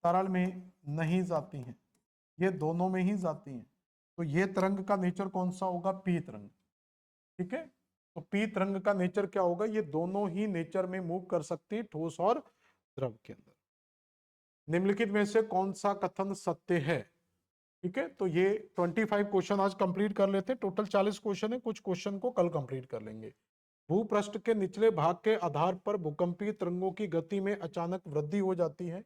तरल में नहीं जाती हैं, ये दोनों में ही जाती हैं। तो ये तरंग का नेचर कौन सा होगा? पी तरंग। ठीक है, तो पी तरंग का नेचर क्या होगा? ये दोनों ही नेचर में मूव कर सकती है, ठोस और द्रव के अंदर। निम्नलिखित में से कौन सा कथन सत्य है? ठीक है, तो ये 25 क्वेश्चन आज कंप्लीट कर लेते हैं। टोटल 40 क्वेश्चन है, कुछ क्वेश्चन को कल कंप्लीट कर लेंगे। भूपृष्ठ के निचले भाग के आधार पर भूकंपीय तरंगों की गति में अचानक वृद्धि हो जाती है।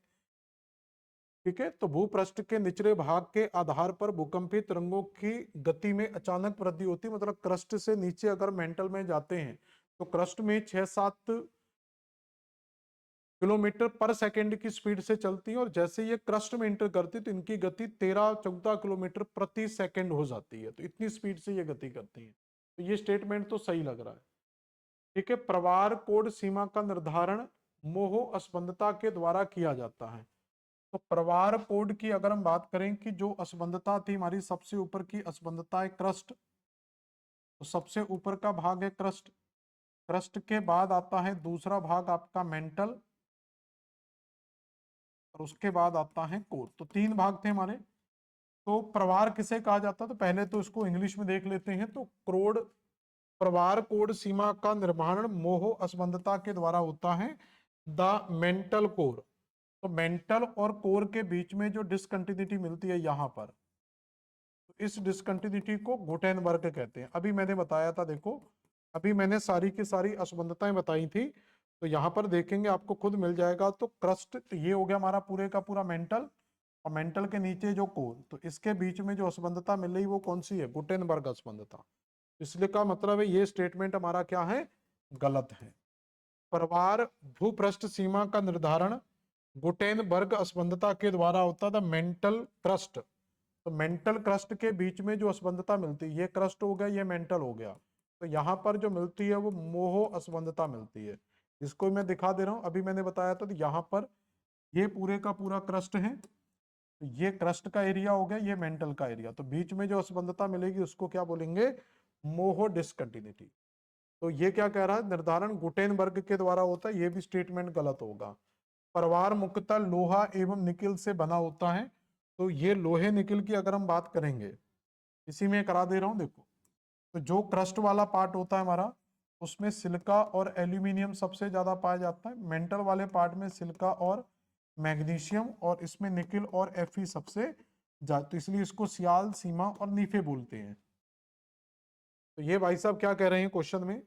ठीक है, तो भूपृष्ठ के निचले भाग के आधार पर भूकंपीय तरंगों की गति में अचानक वृद्धि होती है, मतलब क्रस्ट से नीचे अगर मेंटल में जाते हैं तो क्रस्ट में 6-7 किलोमीटर पर सेकंड की स्पीड से चलती है, और जैसे ये क्रस्ट में एंटर करती तो इनकी गति 13-14 किलोमीटर प्रति सेकंड हो जाती है। तो इतनी स्पीड से ये गति करती है। तो ये स्टेटमेंट तो सही लग रहा है। ठीक है, प्रवार कोड सीमा का निर्धारण मोह असबंधता के द्वारा किया जाता है। तो प्रवार कोड की अगर हम बात करें कि जो असबंधता थी हमारी, सबसे ऊपर की असबंधता है क्रस्ट, तो सबसे ऊपर का भाग है क्रस्ट। क्रस्ट के बाद आता है दूसरा भाग आपका मेंटल, और उसके बाद आता है कोर। तो 3 भाग थे हमारे। तो प्रवार किसे कहा जाता है? तो पहले तो इसको इंग्लिश में देख लेते हैं। तो क्रोड प्रवार कोड सीमा का निर्माण मोह असबंधता के द्वारा होता है, द मेंटल कोर। तो मेंटल और कोर के बीच में जो डिसकंटिन्यूटी मिलती है यहां पर, तो इस डिसकंटिन्यूटी को गुटेनबर्ग कहते हैं। अभी मैंने बताया था, देखो अभी मैंने सारी की सारी असबंधताएं बताई थी, तो यहां पर देखेंगे आपको खुद मिल जाएगा। तो क्रस्ट, तो ये हो गया हमारा पूरे का पूरा मेंटल, और मेंटल के नीचे जो कोर, तो इसके बीच में जो असबंधता मिल रही वो कौन सी है? गुटेनबर्ग असबंधता। इसलिए का मतलब है ये स्टेटमेंट हमारा क्या है? गलत है। प्रवार भूपृष्ठ सीमा का निर्धारण गुटेनबर्ग असबंधता के द्वारा होता था, मेंटल क्रस्ट। तो मेंटल क्रस्ट के बीच में जो असबंधता मिलती है, ये क्रस्ट हो गया, ये मेंटल हो गया, तो यहाँ पर जो मिलती है वो मोह असबंधता मिलती है। इसको मैं दिखा दे रहा हूं। अभी मैंने बताया था, तो यहाँ पर ये पूरे का पूरा क्रस्ट है, तो ये क्रस्ट का एरिया हो गया, ये मेंटल का एरिया। तो बीच में जो असबंधता मिलेगी उसको क्या बोलेंगे? मोह डिसकंटिन्यूटी। तो ये क्या कह रहा है? निर्धारण गुटेनबर्ग के द्वारा होता है, ये भी स्टेटमेंट गलत होगा। परवार मुख्यतः लोहा एवं निकिल से बना होता है। तो ये लोहे निकिल की अगर हम बात करेंगे, इसी में करा दे रहा हूं, देखो। तो जो क्रस्ट वाला पार्ट होता है हमारा, उसमें सिलिका और एल्यूमिनियम सबसे ज्यादा पाया जाता है। मेंटल वाले पार्ट में सिलिका और मैग्नीशियम, और इसमें निकिल और एफी सबसे ज्यादा, तो इसलिए इसको सियाल, सीमा और नीफे बोलते हैं। तो ये भाई साहब क्या कह रहे हैं क्वेश्चन में?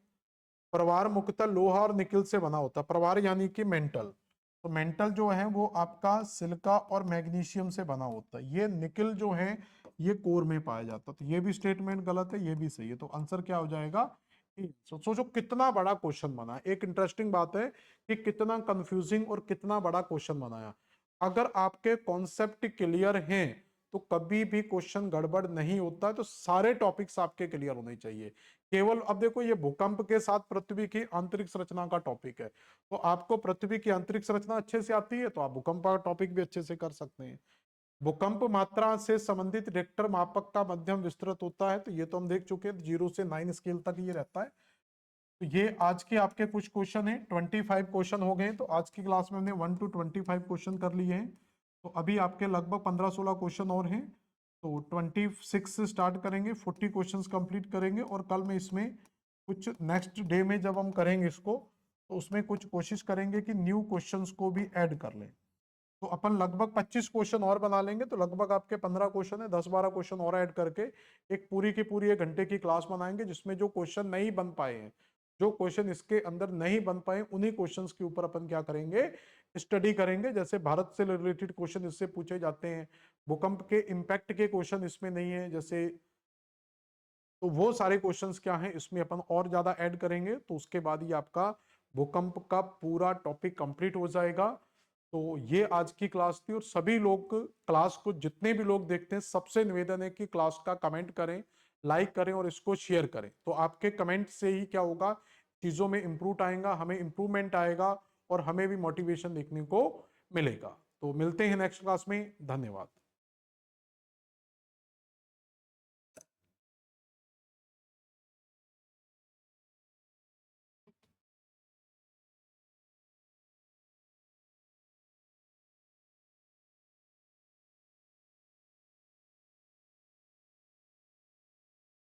परवार मुख्यतः लोहा और निकिल से बना होता है। परवार यानी कि मेंटल, तो मेंटल जो है वो आपका सिलिका और मैग्नीशियम से बना होता है। ये निकिल जो है ये कोर में पाया जाता है। तो ये भी स्टेटमेंट गलत है, ये भी सही है। तो आंसर क्या हो जाएगा? सोचो कितना बड़ा क्वेश्चन बना। एक इंटरेस्टिंग बात है कि कितना कंफ्यूजिंग और कितना बड़ा क्वेश्चन बनाया। अगर आपके कॉन्सेप्ट क्लियर हैं तो कभी भी क्वेश्चन गड़बड़ नहीं होता है। तो सारे टॉपिक्स आपके क्लियर होने चाहिए। केवल अब देखो, ये भूकंप के साथ पृथ्वी की आंतरिक संरचना का टॉपिक है, तो आपको पृथ्वी की आंतरिक संरचना अच्छे से आती है तो आप भूकंप का टॉपिक भी अच्छे से कर सकते हैं। भूकंप मात्रा से संबंधित रिक्टर मापक का मध्यम विस्तृत होता है, तो ये तो हम देख चुके हैं, 0 से 9 स्केल तक ये रहता है। तो ये आज के आपके कुछ क्वेश्चन है, 25 क्वेश्चन हो गए। तो आज की क्लास में हमने 1 to 25 क्वेश्चन कर लिए हैं। तो अभी आपके लगभग 15-16 क्वेश्चन और हैं। तो 26 से स्टार्ट करेंगे, 40 क्वेश्चंस कंप्लीट करेंगे, और कल में इसमें कुछ नेक्स्ट डे में जब हम करेंगे इसको, तो उसमें कुछ कोशिश करेंगे कि न्यू क्वेश्चंस को भी ऐड कर लें। तो अपन लगभग 25 क्वेश्चन और बना लेंगे, तो लगभग आपके 15 क्वेश्चन है, 10-12 क्वेश्चन और ऐड करके एक पूरी की पूरी 1 घंटे की क्लास बनाएंगे, जिसमें जो क्वेश्चन नहीं बन पाए हैं, जो क्वेश्चन इसके अंदर नहीं बन पाए, उन्हीं क्वेश्चंस के ऊपर अपन क्या करेंगे, स्टडी करेंगे। जैसे भारत से रिलेटेड क्वेश्चन इससे पूछे जाते हैं, भूकंप के इम्पैक्ट के क्वेश्चन इसमें नहीं है जैसे, तो वो सारे क्वेश्चंस क्या हैं इसमें अपन और ज्यादा ऐड करेंगे। तो उसके बाद ही आपका भूकंप का पूरा टॉपिक कंप्लीट हो जाएगा। तो ये आज की क्लास थी, और सभी लोग क्लास को, जितने भी लोग देखते हैं, सबसे निवेदन है कि क्लास का कमेंट करें, लाइक करें और इसको शेयर करें। तो आपके कमेंट से ही क्या होगा, चीजों में इंप्रूव आएगा, हमें इंप्रूवमेंट आएगा और हमें भी मोटिवेशन देखने को मिलेगा। तो मिलते हैं नेक्स्ट क्लास में। धन्यवाद।